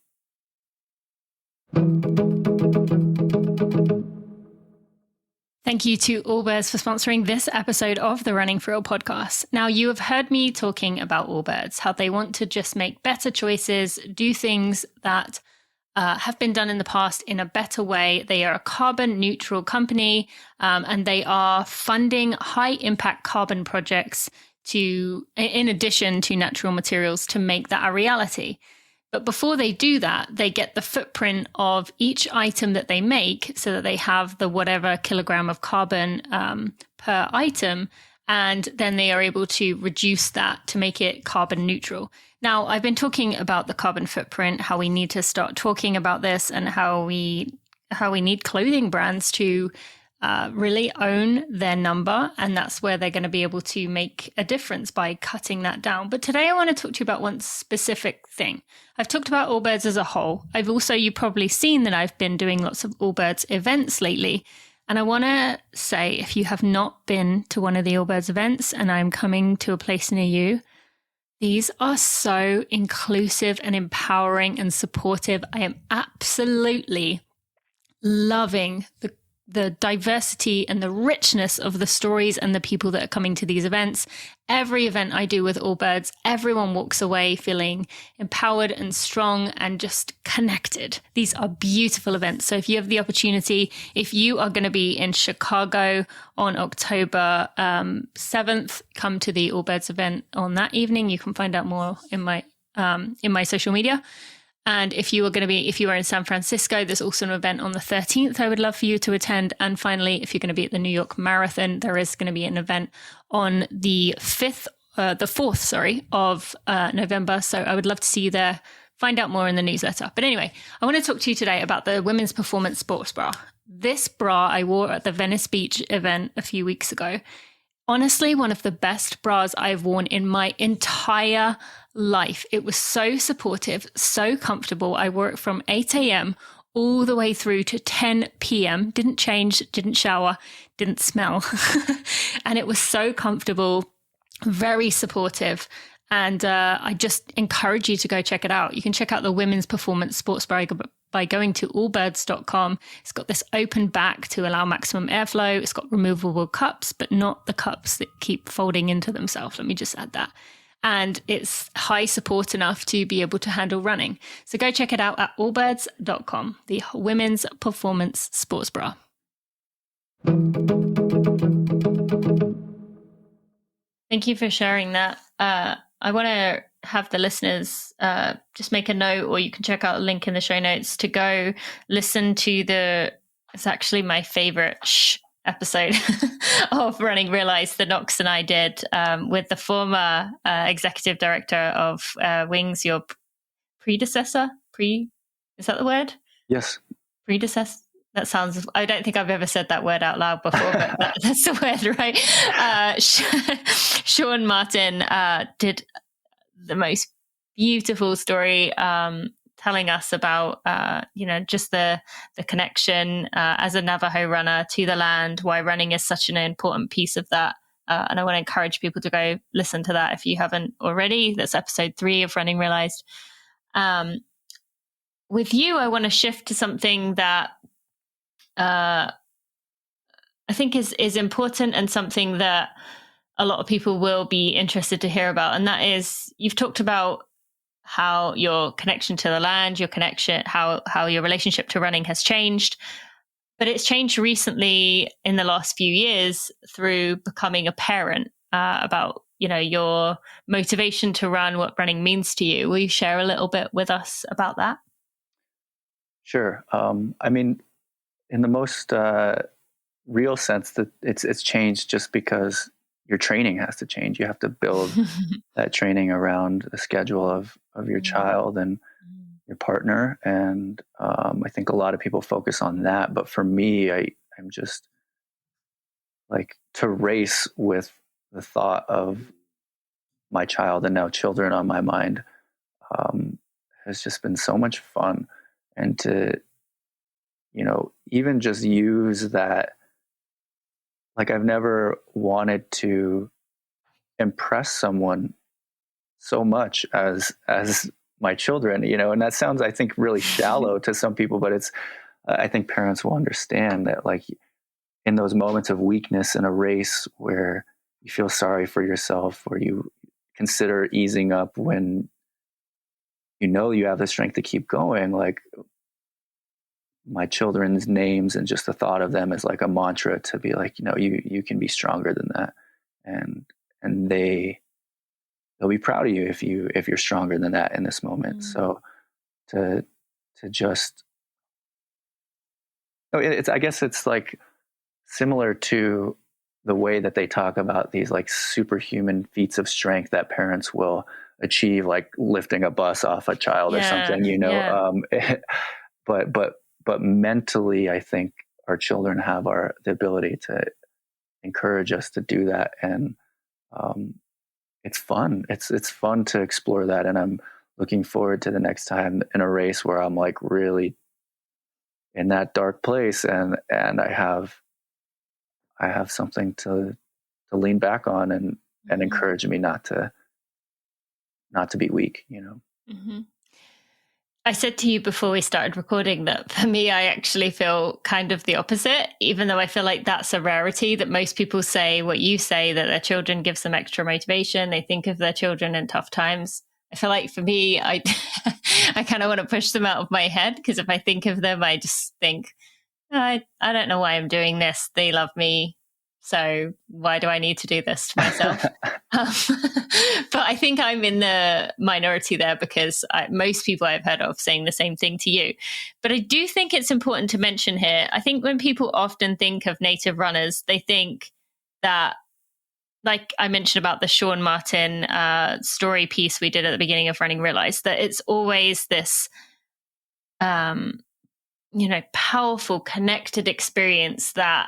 Thank you to Allbirds for sponsoring this episode of the Running for Real podcast. Now, you have heard me talking about Allbirds, how they want to just make better choices, do things that have been done in the past in a better way. They are a carbon neutral company, and they are funding high impact carbon projects in addition to natural materials, to make that a reality. But before they do that, they get the footprint of each item that they make, so that they have the whatever kilogram of carbon per item, and then they are able to reduce that to make it carbon neutral. Now, I've been talking about the carbon footprint, how we need to start talking about this, and how we need clothing brands to really own their number, and that's where they're going to be able to make a difference, by cutting that down. But today I want to talk to you about one specific thing. I've talked about Allbirds as a whole. You've probably seen that I've been doing lots of Allbirds events lately. And I want to say, if you have not been to one of the Allbirds events, and I'm coming to a place near you, these are so inclusive and empowering and supportive. I am absolutely loving the diversity and the richness of the stories and the people that are coming to these events. Every event I do with Allbirds, everyone walks away feeling empowered and strong and just connected. These are beautiful events. So if you have the opportunity, if you are going to be in Chicago on October 7th, come to the Allbirds event on that evening. You can find out more in my social media. And if you are in San Francisco, there's also an event on the 13th I would love for you to attend. And finally, if you're going to be at the New York Marathon, there is going to be an event on the 4th of November. So I would love to see you there. Find out more in the newsletter. But anyway, I want to talk to you today about the Women's Performance Sports Bra. This bra I wore at the Venice Beach event a few weeks ago. Honestly, one of the best bras I've worn in my entire life. It was so supportive, so comfortable. I wore it from 8 a.m. all the way through to 10 p.m. Didn't change, didn't shower, didn't smell. And it was so comfortable, very supportive. And I just encourage you to go check it out. You can check out the Women's Performance Sports Bra by going to allbirds.com. It's got this open back to allow maximum airflow. It's got removable cups, but not the cups that keep folding into themselves. Let me just add that. And it's high support enough to be able to handle running. So go check it out at allbirds.com, the Women's Performance Sports Bra. Thank you for sharing that. I want to have the listeners just make a note, or you can check out a link in the show notes to go listen to it's actually my favorite episode of Running Realized that Knox and I did with the former executive director of Wings, your predecessor. Is that the word? Yes. Predecessor. That sounds, I don't think I've ever said that word out loud before, but that's the word, right? Sean Martin did the most beautiful story telling us about, just the connection as a Navajo runner to the land, why running is such an important piece of that. And I want to encourage people to go listen to that if you haven't already. That's episode 3 of Running Realized. With you, I want to shift to something that I think is important and something that a lot of people will be interested to hear about. And that is, you've talked about how your connection to the land, your connection, how your relationship to running has changed, but it's changed recently in the last few years through becoming a parent, about, your motivation to run, what running means to you. Will you share a little bit with us about that? Sure. In the most real sense, that it's changed just because your training has to change. You have to build that training around the schedule of your child and your partner. And I think a lot of people focus on that. But for me, I'm just like, to race with the thought of my child and now children on my mind has just been so much fun. And to, even just use that, like, I've never wanted to impress someone so much as my children, and that sounds, I think, really shallow to some people, but I think parents will understand that, like, in those moments of weakness in a race where you feel sorry for yourself, or you consider easing up when you have the strength to keep going, like, my children's names and just the thought of them is like a mantra to be like, you can be stronger than that. And they'll be proud of you if you're stronger than that in this moment. So to just, I guess it's like similar to the way that they talk about these like superhuman feats of strength that parents will achieve, like lifting a bus off a child or something, but mentally, I think our children have the ability to encourage us to do that. And it's fun. It's fun to explore that. And I'm looking forward to the next time in a race where I'm like really in that dark place and I have something to lean back on and encourage me not to be weak, Mm-hmm. I said to you before we started recording that for me, I actually feel kind of the opposite, even though I feel like that's a rarity, that most people say what you say, that their children gives them extra motivation. They think of their children in tough times. I feel like for me, I kind of want to push them out of my head, because if I think of them, I just think, I don't know why I'm doing this. They love me. So why do I need to do this to myself? But I think I'm in the minority there, because most people I've heard of saying the same thing to you. But I do think it's important to mention here, I think when people often think of native runners, they think that, like I mentioned about the Sean Martin story piece we did at the beginning of Running Realized, that it's always this powerful connected experience that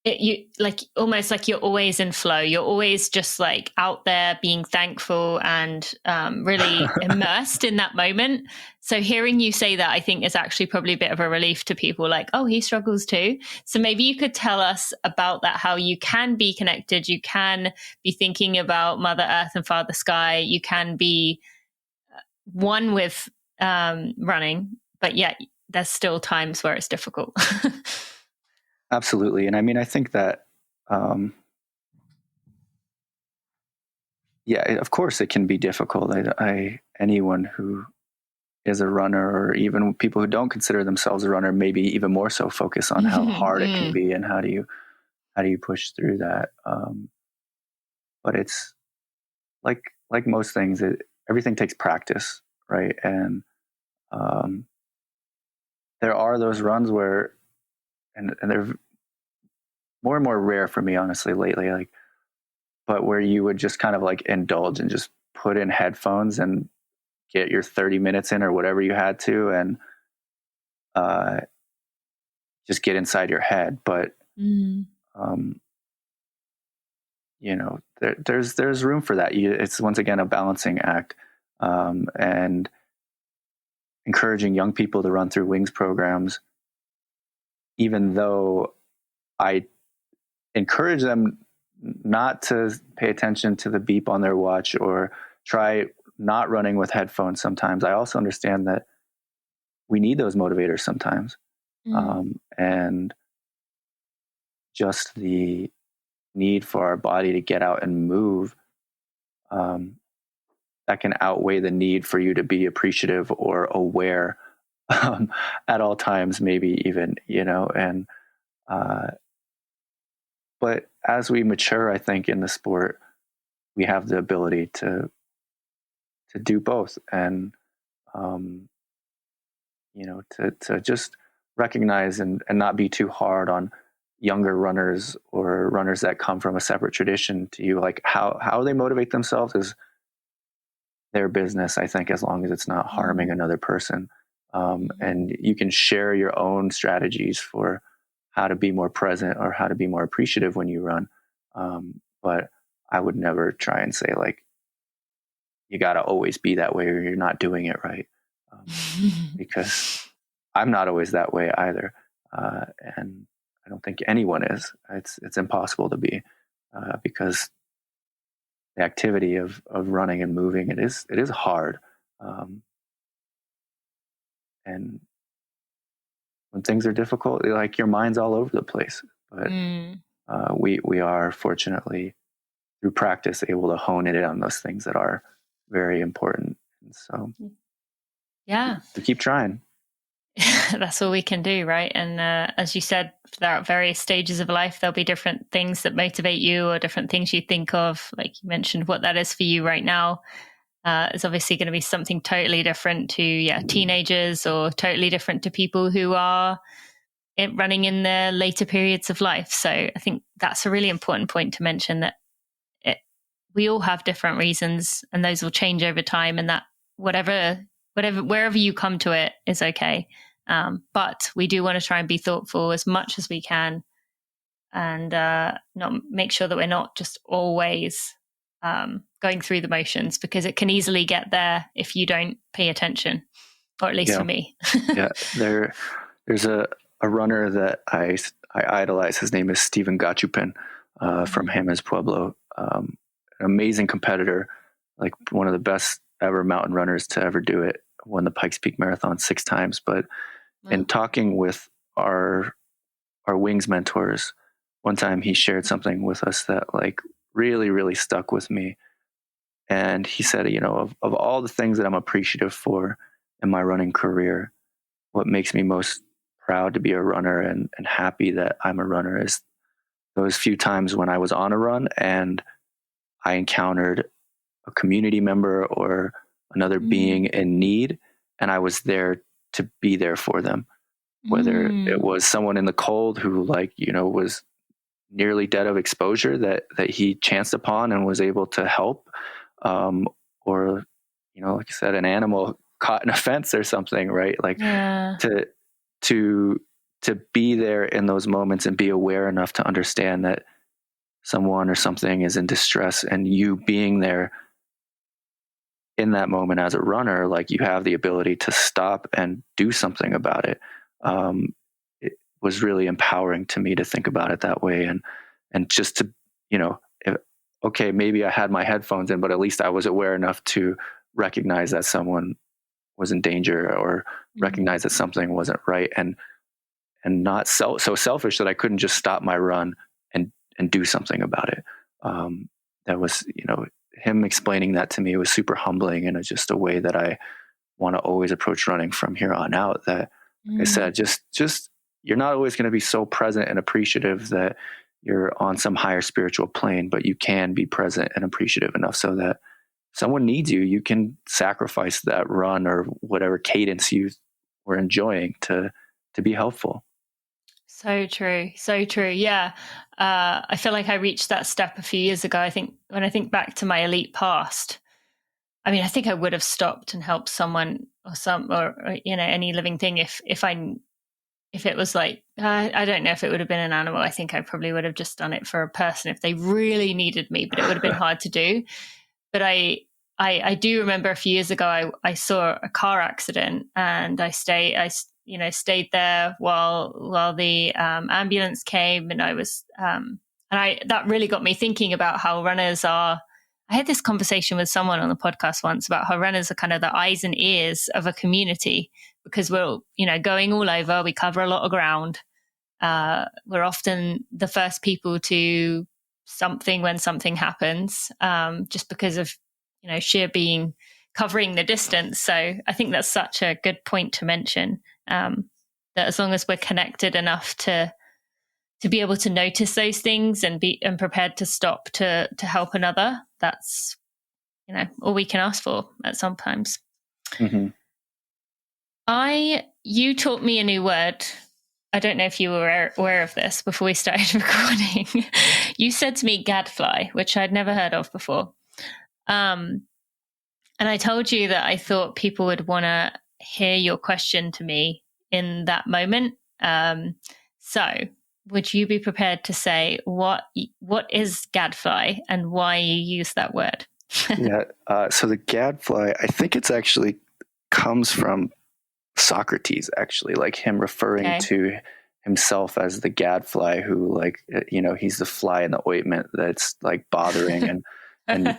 you like, almost like you're always in flow. You're always just like out there being thankful and really immersed in that moment. So hearing you say that, I think is actually probably a bit of a relief to people, like, oh, he struggles too. So maybe you could tell us about that, how you can be connected. You can be thinking about Mother Earth and Father Sky. You can be one with running, but yet there's still times where it's difficult. Absolutely. And I mean, I think that, of course it can be difficult. Anyone who is a runner, or even people who don't consider themselves a runner, maybe even more so focus on how hard it can be and how do you push through that. But it's like most things, everything takes practice, right? And there are those runs where, and they're more and more rare for me, honestly, lately, but where you would just kind of like indulge and just put in headphones and get your 30 minutes in or whatever you had to, and just get inside your head. But there's room for that. It's once again a balancing act, and encouraging young people to run through Wings programs, even though I encourage them not to pay attention to the beep on their watch or try not running with headphones sometimes. I also understand that we need those motivators sometimes. And just the need for our body to get out and move, that can outweigh the need for you to be appreciative or aware at all times, maybe even, and but as we mature, I think in the sport, we have the ability to do both, and to just recognize and not be too hard on younger runners or runners that come from a separate tradition to you. Like how they motivate themselves is their business, I think, as long as it's not harming another person. And you can share your own strategies for how to be more present or how to be more appreciative when you run. But I would never try and say, like, you got to always be that way or you're not doing it right. Because I'm not always that way either. And I don't think anyone is. It's impossible to be, because the activity of running and moving, it is hard. And when things are difficult, like, your mind's all over the place. But we are fortunately, through practice, able to hone it in on those things that are very important. And so, we keep trying. That's all we can do, right? And as you said, there are various stages of life. There'll be different things that motivate you or different things you think of. Like you mentioned, what that is for you right now is obviously going to be something totally different to teenagers, or totally different to people who are running in their later periods of life. So I think that's a really important point to mention, that we all have different reasons, and those will change over time, and that wherever you come to it is okay. But we do want to try and be thoughtful as much as we can, and not make sure that we're not just always going through the motions, because it can easily get there if you don't pay attention, or at least for me. There's a runner that I idolize. His name is Stephen Gachupin, from Jemez Pueblo. An amazing competitor, like one of the best ever mountain runners to ever do it. Won the Pikes Peak Marathon 6 times. But in talking with our Wings mentors, one time he shared something with us that, like, really, really stuck with me. And he said, of all the things that I'm appreciative for in my running career, what makes me most proud to be a runner and happy that I'm a runner is those few times when I was on a run and I encountered a community member or another being in need, and I was there to be there for them. Whether it was someone in the cold who, like, was nearly dead of exposure that he chanced upon and was able to help, or, like you said, an animal caught in a fence or something, right? Like to be there in those moments and be aware enough to understand that someone or something is in distress, and you being there in that moment as a runner, like, you have the ability to stop and do something about it. It was really empowering to me to think about it that way, and just to, okay, maybe I had my headphones in, but at least I was aware enough to recognize that someone was in danger, or recognize that something wasn't right, and not so selfish that I couldn't just stop my run and do something about it. That was, him explaining that to me was super humbling, and it's just a way that I want to always approach running from here on out. That, like I said, just you're not always going to be so present and appreciative that you're on some higher spiritual plane, but you can be present and appreciative enough so that someone needs you, you can sacrifice that run or whatever cadence you were enjoying to be helpful. So true. So true. Yeah. I feel like I reached that step a few years ago. I think when I think back to my elite past, I mean, I think I would have stopped and helped someone or any living thing if it was like, I don't know if it would have been an animal. I think I probably would have just done it for a person if they really needed me, but it would have been hard to do. But I do remember a few years ago, I saw a car accident, and I stayed there while the ambulance came, and I was that really got me thinking about how runners are. I had this conversation with someone on the podcast once about how runners are kind of the eyes and ears of a community, because we're going all over. We cover a lot of ground. We're often the first people to something when something happens, just because of sheer being covering the distance. So I think that's such a good point to mention, that as long as we're connected enough to be able to notice those things and be prepared to stop to help another, that's all we can ask for at sometimes. You taught me a new word. I don't know if you were aware of this before we started recording. You said to me gadfly, which I'd never heard of before. And I told you that I thought people would want to hear your question to me in that moment. So would you be prepared to say what is gadfly and why you use that word? Yeah. So the gadfly, I think it's actually comes from Socrates, actually, like him referring to himself as the gadfly, who, like, he's the fly in the ointment that's like bothering and making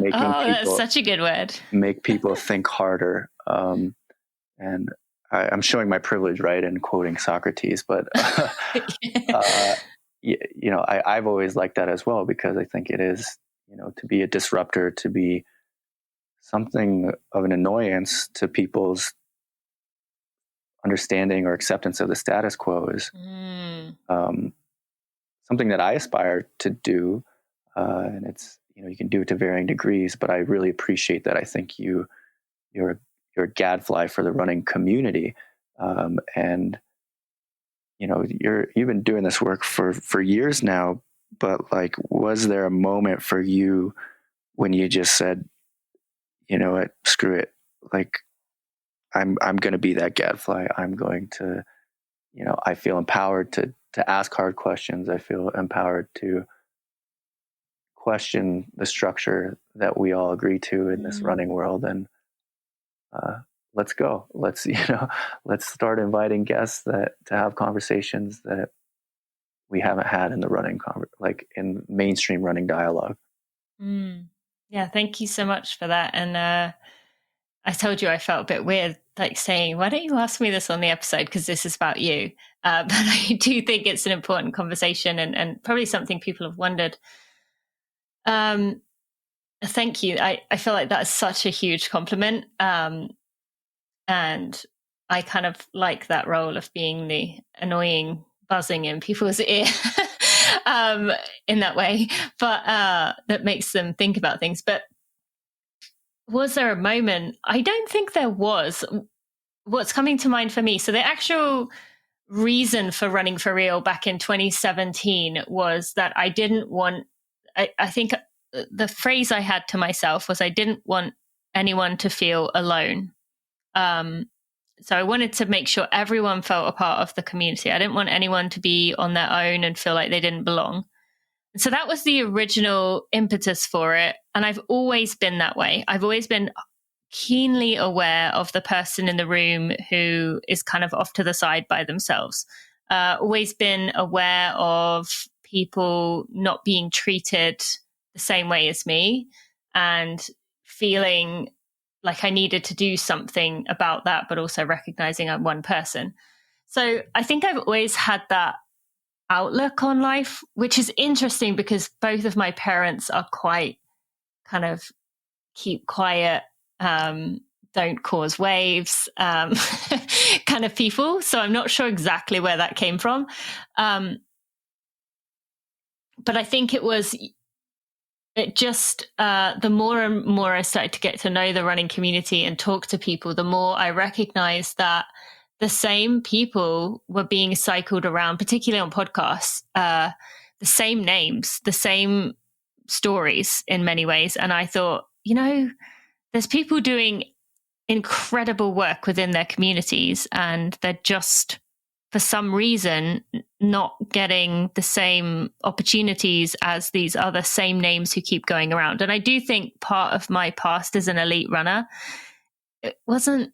people, that's such a good word. Make people think harder. And I'm showing my privilege, right, in quoting Socrates, but I've always liked that as well, because I think it is, to be a disruptor, to be something of an annoyance to people's understanding or acceptance of the status quo is something that I aspire to do. And it's, you can do it to varying degrees, but I really appreciate that. I think you're a gadfly for the running community. And, you've been doing this work for years now, but, like, was there a moment for you when you just said, what, screw it. Like, I'm going to be that gadfly. I'm going to, I feel empowered to ask hard questions. I feel empowered to question the structure that we all agree to in this running world. And let's go. Let's start inviting guests to have conversations that we haven't had in the running, like in mainstream running dialogue. Yeah. Thank you so much for that. And I told you I felt a bit weird, like saying, why don't you ask me this on the episode? Because this is about you. But I do think it's an important conversation, and probably something people have wondered. Thank you. I feel like that's such a huge compliment. And I kind of like that role of being the annoying buzzing in people's ear. in that way, but that makes them think about things. But was there a moment? I don't think there was. What's coming to mind for me, so the actual reason for running for real back in 2017 was that I didn't want, I think the phrase I had to myself was I didn't want anyone to feel alone. So I wanted to make sure everyone felt a part of the community. I didn't want anyone to be on their own and feel like they didn't belong. So that was the original impetus for it. And I've always been that way. I've always been keenly aware of the person in the room who is kind of off to the side by themselves. Always been aware of people not being treated the same way as me and feeling like I needed to do something about that, but also recognizing I'm one person. So I think I've always had that outlook on life, which is interesting because both of my parents are quite kind of keep quiet, don't cause waves, kind of people. So I'm not sure exactly where that came from. But I think the more and more I started to get to know the running community and talk to people, the more I recognized that the same people were being cycled around, particularly on podcasts, the same names, the same stories in many ways. And I thought, there's people doing incredible work within their communities, and they're just, for some reason, not getting the same opportunities as these other same names who keep going around. And I do think part of my past as an elite runner, because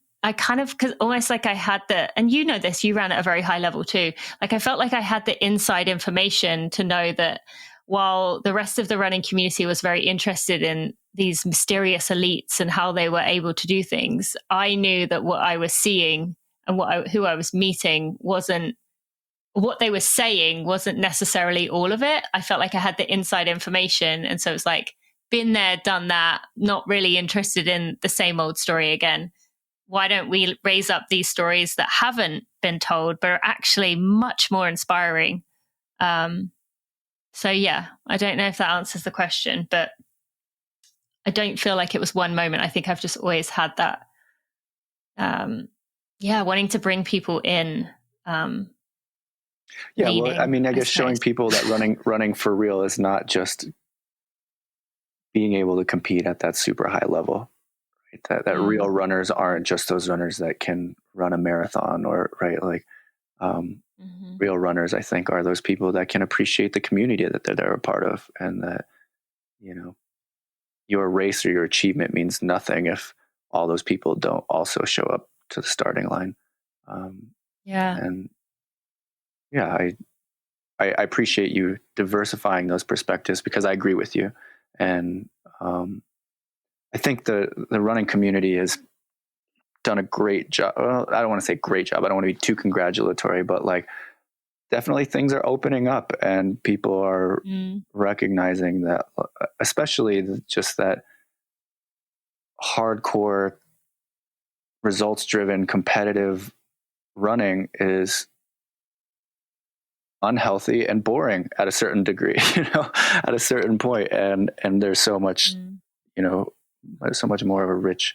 almost like I had and you know this, you ran at a very high level too. Like I felt like I had the inside information to know that while the rest of the running community was very interested in these mysterious elites and how they were able to do things, I knew that what I was seeing and who I was meeting what they were saying wasn't necessarily all of it. I felt like I had the inside information. And so it's like, been there, done that, not really interested in the same old story again. Why don't we raise up these stories that haven't been told, but are actually much more inspiring? So yeah, I don't know if that answers the question, but I don't feel like it was one moment. I think I've just always had that, wanting to bring people in. Well, I mean, I guess showing people that running for real is not just being able to compete at that super high level. Right? That real runners aren't just those runners that can run a marathon real runners, I think, are those people that can appreciate the community that they're a part of, and that, your race or your achievement means nothing if all those people don't also show up to the starting line. I appreciate you diversifying those perspectives, because I agree with you. And I think the running community has done a great job. Well, I don't want to say great job. I don't want to be too congratulatory, but like, definitely things are opening up and people are recognizing that, especially just that hardcore results driven competitive running is unhealthy and boring at a certain degree, at a certain point. And there's so much, so much more of a rich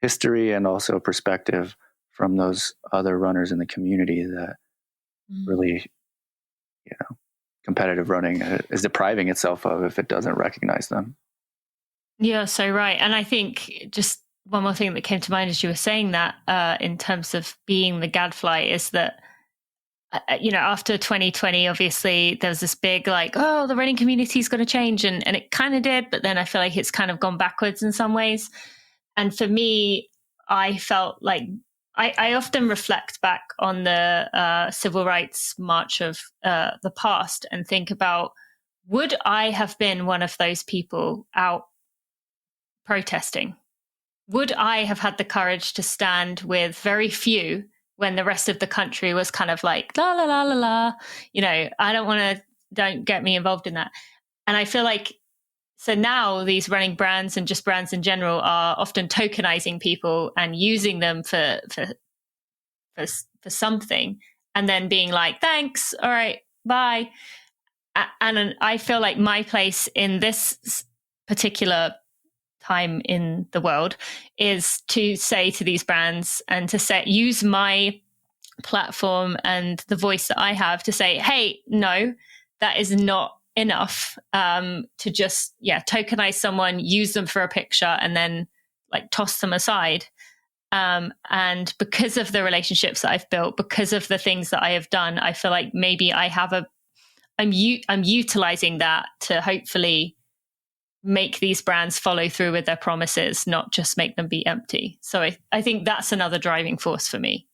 history and also perspective from those other runners in the community that really, competitive running is depriving itself of if it doesn't recognize them. Yeah, so right. And I think just one more thing that came to mind as you were saying that, in terms of being the gadfly, is that, after 2020, obviously there was this big the running community is going to change, and it kind of did, but then I feel like it's kind of gone backwards in some ways. And for me, I felt like I often reflect back on the civil rights march of the past and think about, would I have been one of those people out protesting? Would I have had the courage to stand with very few when the rest of the country was kind of like, la, la, la, la, la, don't get me involved in that. And I feel like, so now these running brands and just brands in general are often tokenizing people and using them for something, and then being like, thanks, all right, bye. and I feel like my place in this particular time in the world is to say to these brands and to use my platform and the voice that I have to say, hey, no, that is not enough to just tokenize someone, use them for a picture, and then like toss them aside. And because of the relationships that I've built, because of the things that I have done, I feel like maybe I'm utilizing that to hopefully make these brands follow through with their promises, not just make them be empty. So I think that's another driving force for me.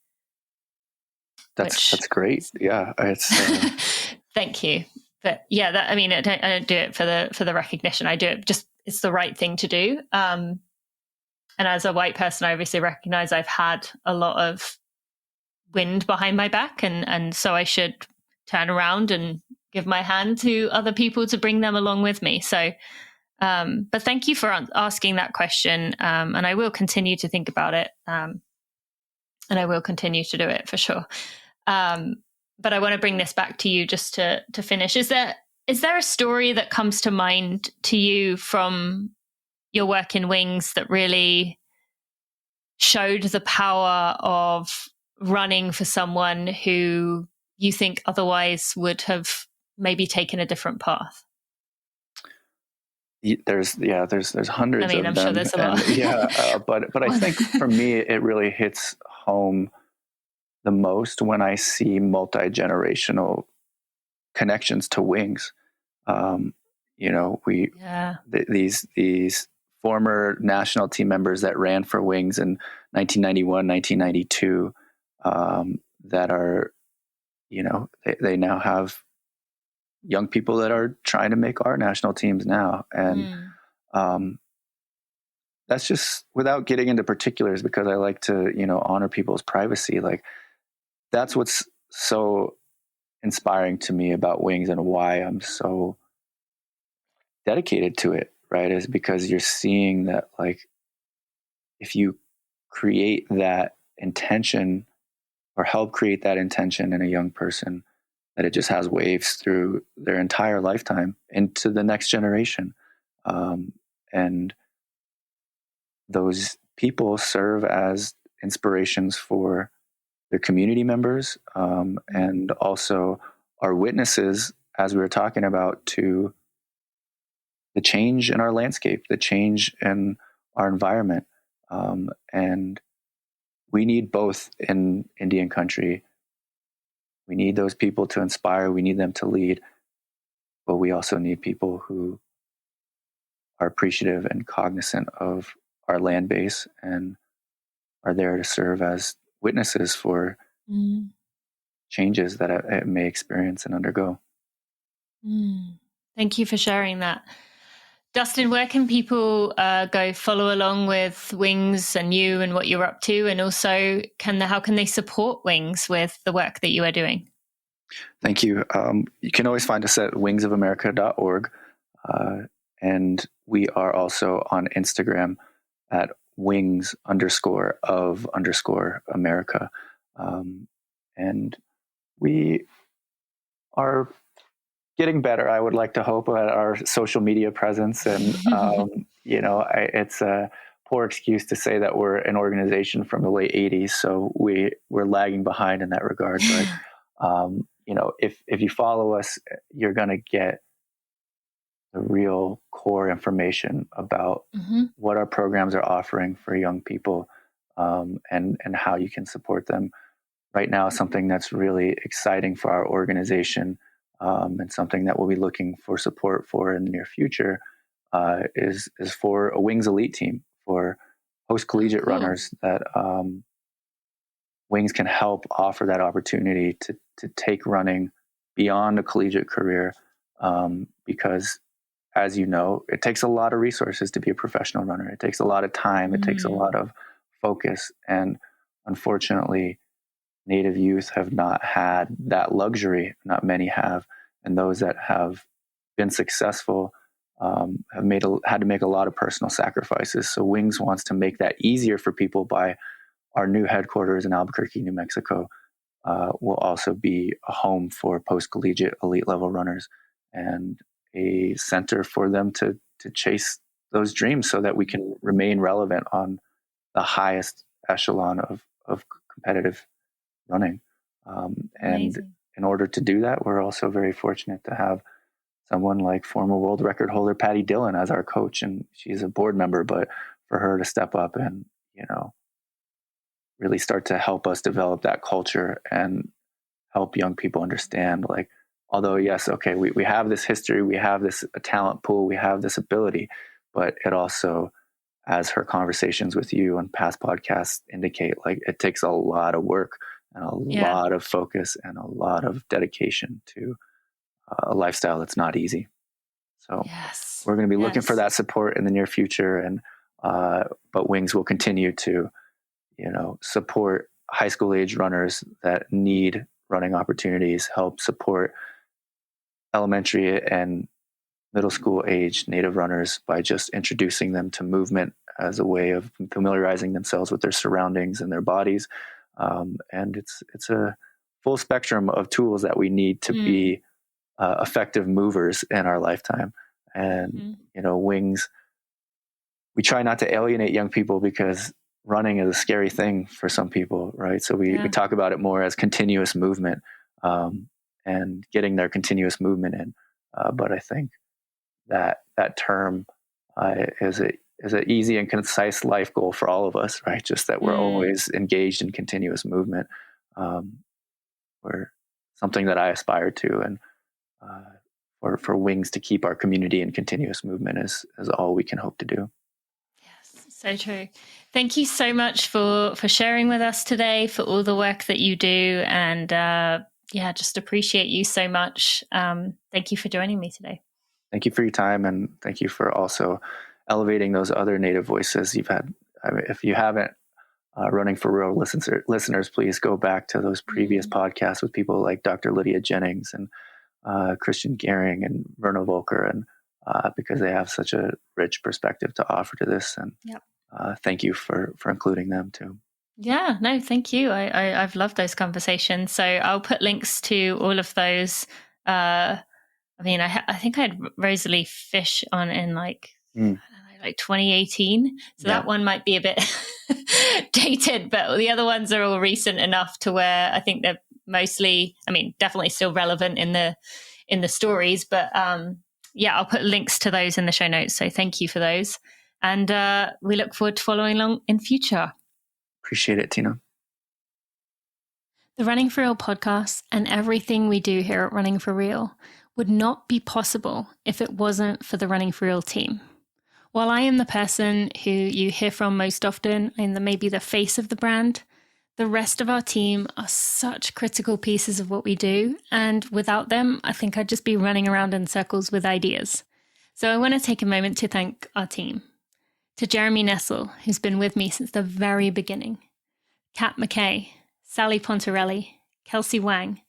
That's great. Yeah, it's thank you. But yeah, I don't do it for the recognition. I do it just, it's the right thing to do. And as a white person, I obviously recognize I've had a lot of wind behind my back, and so I should turn around and give my hand to other people to bring them along with me. So, but thank you for asking that question. And I will continue to think about it. And I will continue to do it for sure. But I want to bring this back to you just to finish. Is there a story that comes to mind to you from your work in Wings that really showed the power of running for someone who you think otherwise would have maybe taken a different path? There's hundreds of them. I'm sure there's a lot. But I think for me, it really hits home the most when I see multi-generational connections to Wings. These former national team members that ran for Wings in 1991, 1992, that are, they now have young people that are trying to make our national teams now. And that's just without getting into particulars, because I like to, honor people's privacy. Like, that's what's so inspiring to me about Wings and why I'm so dedicated to it, right? Is because you're seeing that, like, if you create that intention or help create that intention in a young person, that it just has waves through their entire lifetime into the next generation. And those people serve as inspirations for their community members, and also are witnesses, as we were talking about, to the change in our landscape, the change in our environment. And we need both in Indian country. We need those people to inspire. We need them to lead. But we also need people who are appreciative and cognizant of our land base and are there to serve as witnesses for changes that it may experience and undergo. Thank you for sharing that. Dustin, where can people go follow along with Wings and you and what you're up to? And also, how can they support Wings with the work that you are doing? Thank you. You can always find us at wingsofamerica.org. And we are also on Instagram at wings_of_America. And we are getting better, I would like to hope, at our social media presence. And, it's a poor excuse to say that we're an organization from the late 80s. So we're lagging behind in that regard. But, if you follow us, you're going to get the real core information about what our programs are offering for young people, and how you can support them. Right now, something that's really exciting for our organization, and something that we'll be looking for support for in the near future, is for a Wings elite team for post-collegiate runners that Wings can help offer that opportunity to take running beyond a collegiate career, because, as you know, it takes a lot of resources to be a professional runner. It takes a lot of time. It takes a lot of focus. And unfortunately, Native youth have not had that luxury. Not many have. And those that have been successful have had to make a lot of personal sacrifices. So Wings wants to make that easier for people by our new headquarters in Albuquerque, New Mexico. Will also be a home for post-collegiate elite level runners. and a center for them to chase those dreams so that we can remain relevant on the highest echelon of competitive running. And in order to do that, we're also very fortunate to have someone like former world record holder Patty Dillon as our coach, and she's a board member, but for her to step up and, really start to help us develop that culture and help young people understand, like, although yes, okay, we have this history, we have this talent pool, we have this ability, but it also, as her conversations with you on past podcasts indicate, like, it takes a lot of work and a lot of focus and a lot of dedication to a lifestyle that's not easy. So we're going to be looking for that support in the near future. And, but Wings will continue to, support high school age runners that need running opportunities, help support elementary and middle school age native runners by just introducing them to movement as a way of familiarizing themselves with their surroundings and their bodies. And it's a full spectrum of tools that we need to be effective movers in our lifetime. And, Wings, we try not to alienate young people because running is a scary thing for some people, right? So we talk about it more as continuous movement, and getting their continuous movement in. But I think that term is an easy and concise life goal for all of us, right? Just that we're always engaged in continuous movement. We're something that I aspire to, and for Wings to keep our community in continuous movement is all we can hope to do. Yes, so true. Thank you so much for sharing with us today, for all the work that you do, and just appreciate you so much. Thank you for joining me today. Thank you for your time, and thank you for also elevating those other Native voices you've had. If you haven't, Running for Real listeners, please go back to those previous podcasts with people like Dr. Lydia Jennings and Christian Gehring and Verna Volker, and because they have such a rich perspective to offer to this. And thank you for including them too. Yeah, no, thank you. I've loved those conversations. So I'll put links to all of those. I think I had Rosalie Fish on in like 2018. So that one might be a bit dated, but the other ones are all recent enough to where I think they're mostly, definitely still relevant in the stories, but I'll put links to those in the show notes. So thank you for those. And we look forward to following along in future. Appreciate it, Tina. The Running for Real podcast and everything we do here at Running for Real would not be possible if it wasn't for the Running for Real team. While I am the person who you hear from most often and maybe the face of the brand, the rest of our team are such critical pieces of what we do. And without them, I think I'd just be running around in circles with ideas. So I want to take a moment to thank our team. To Jeremy Nessel, who's been with me since the very beginning. Kat McKay, Sally Pontarelli, Kelsey Wang,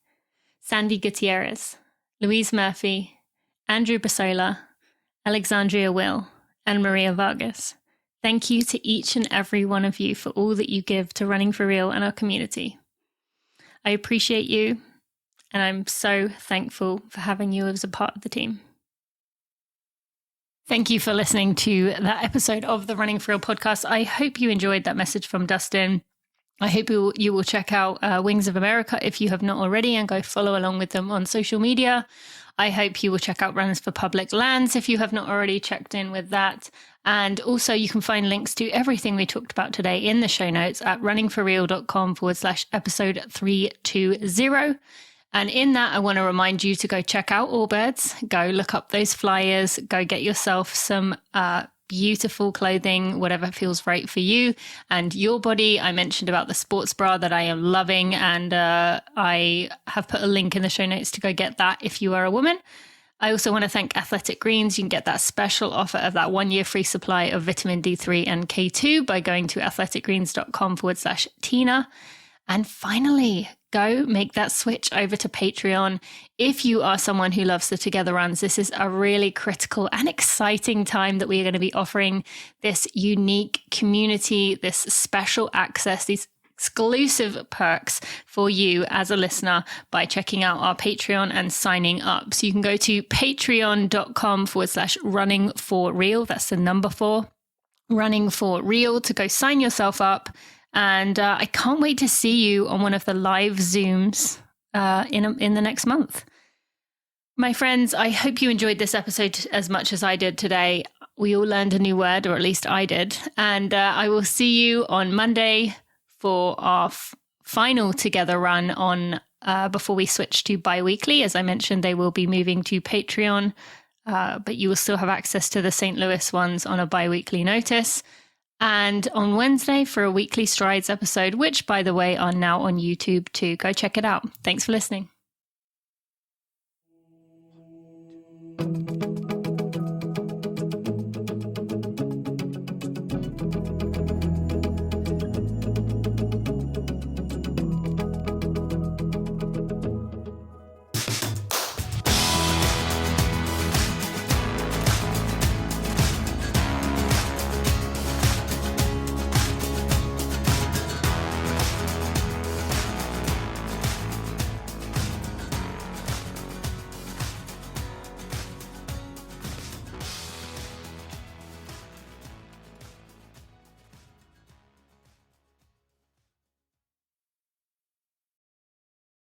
Sandy Gutierrez, Louise Murphy, Andrew Basola, Alexandria Will, and Maria Vargas. Thank you to each and every one of you for all that you give to Running for Real and our community. I appreciate you, and I'm so thankful for having you as a part of the team. Thank you for listening to that episode of the Running for Real podcast. I hope you enjoyed that message from Dustin. I hope you will check out Wings of America if you have not already, and go follow along with them on social media. I hope you will check out Runners for Public Lands if you have not already checked in with that. And also you can find links to everything we talked about today in the show notes at runningforreal.com/episode 320. And in that, I want to remind you to go check out Allbirds, go look up those flyers, go get yourself some beautiful clothing, whatever feels right for you and your body. I mentioned about the sports bra that I am loving, and I have put a link in the show notes to go get that if you are a woman. I also want to thank Athletic Greens. You can get that special offer of that 1 year free supply of vitamin D3 and K2 by going to athleticgreens.com/Tina. And finally, go make that switch over to Patreon. If you are someone who loves the Together Runs, this is a really critical and exciting time that we are going to be offering this unique community, this special access, these exclusive perks for you as a listener by checking out our Patreon and signing up. So you can go to patreon.com/running for real. That's the number 4, running for real, to go sign yourself up. And I can't wait to see you on one of the live Zooms in the next month. My friends, I hope you enjoyed this episode as much as I did today. We all learned a new word, or at least I did. And I will see you on Monday for our final Together run on before we switch to bi-weekly. As I mentioned, they will be moving to Patreon, but you will still have access to the St. Louis ones on a bi-weekly notice. And on Wednesday for a weekly Strides episode, which, by the way, are now on YouTube too. Go check it out. Thanks for listening.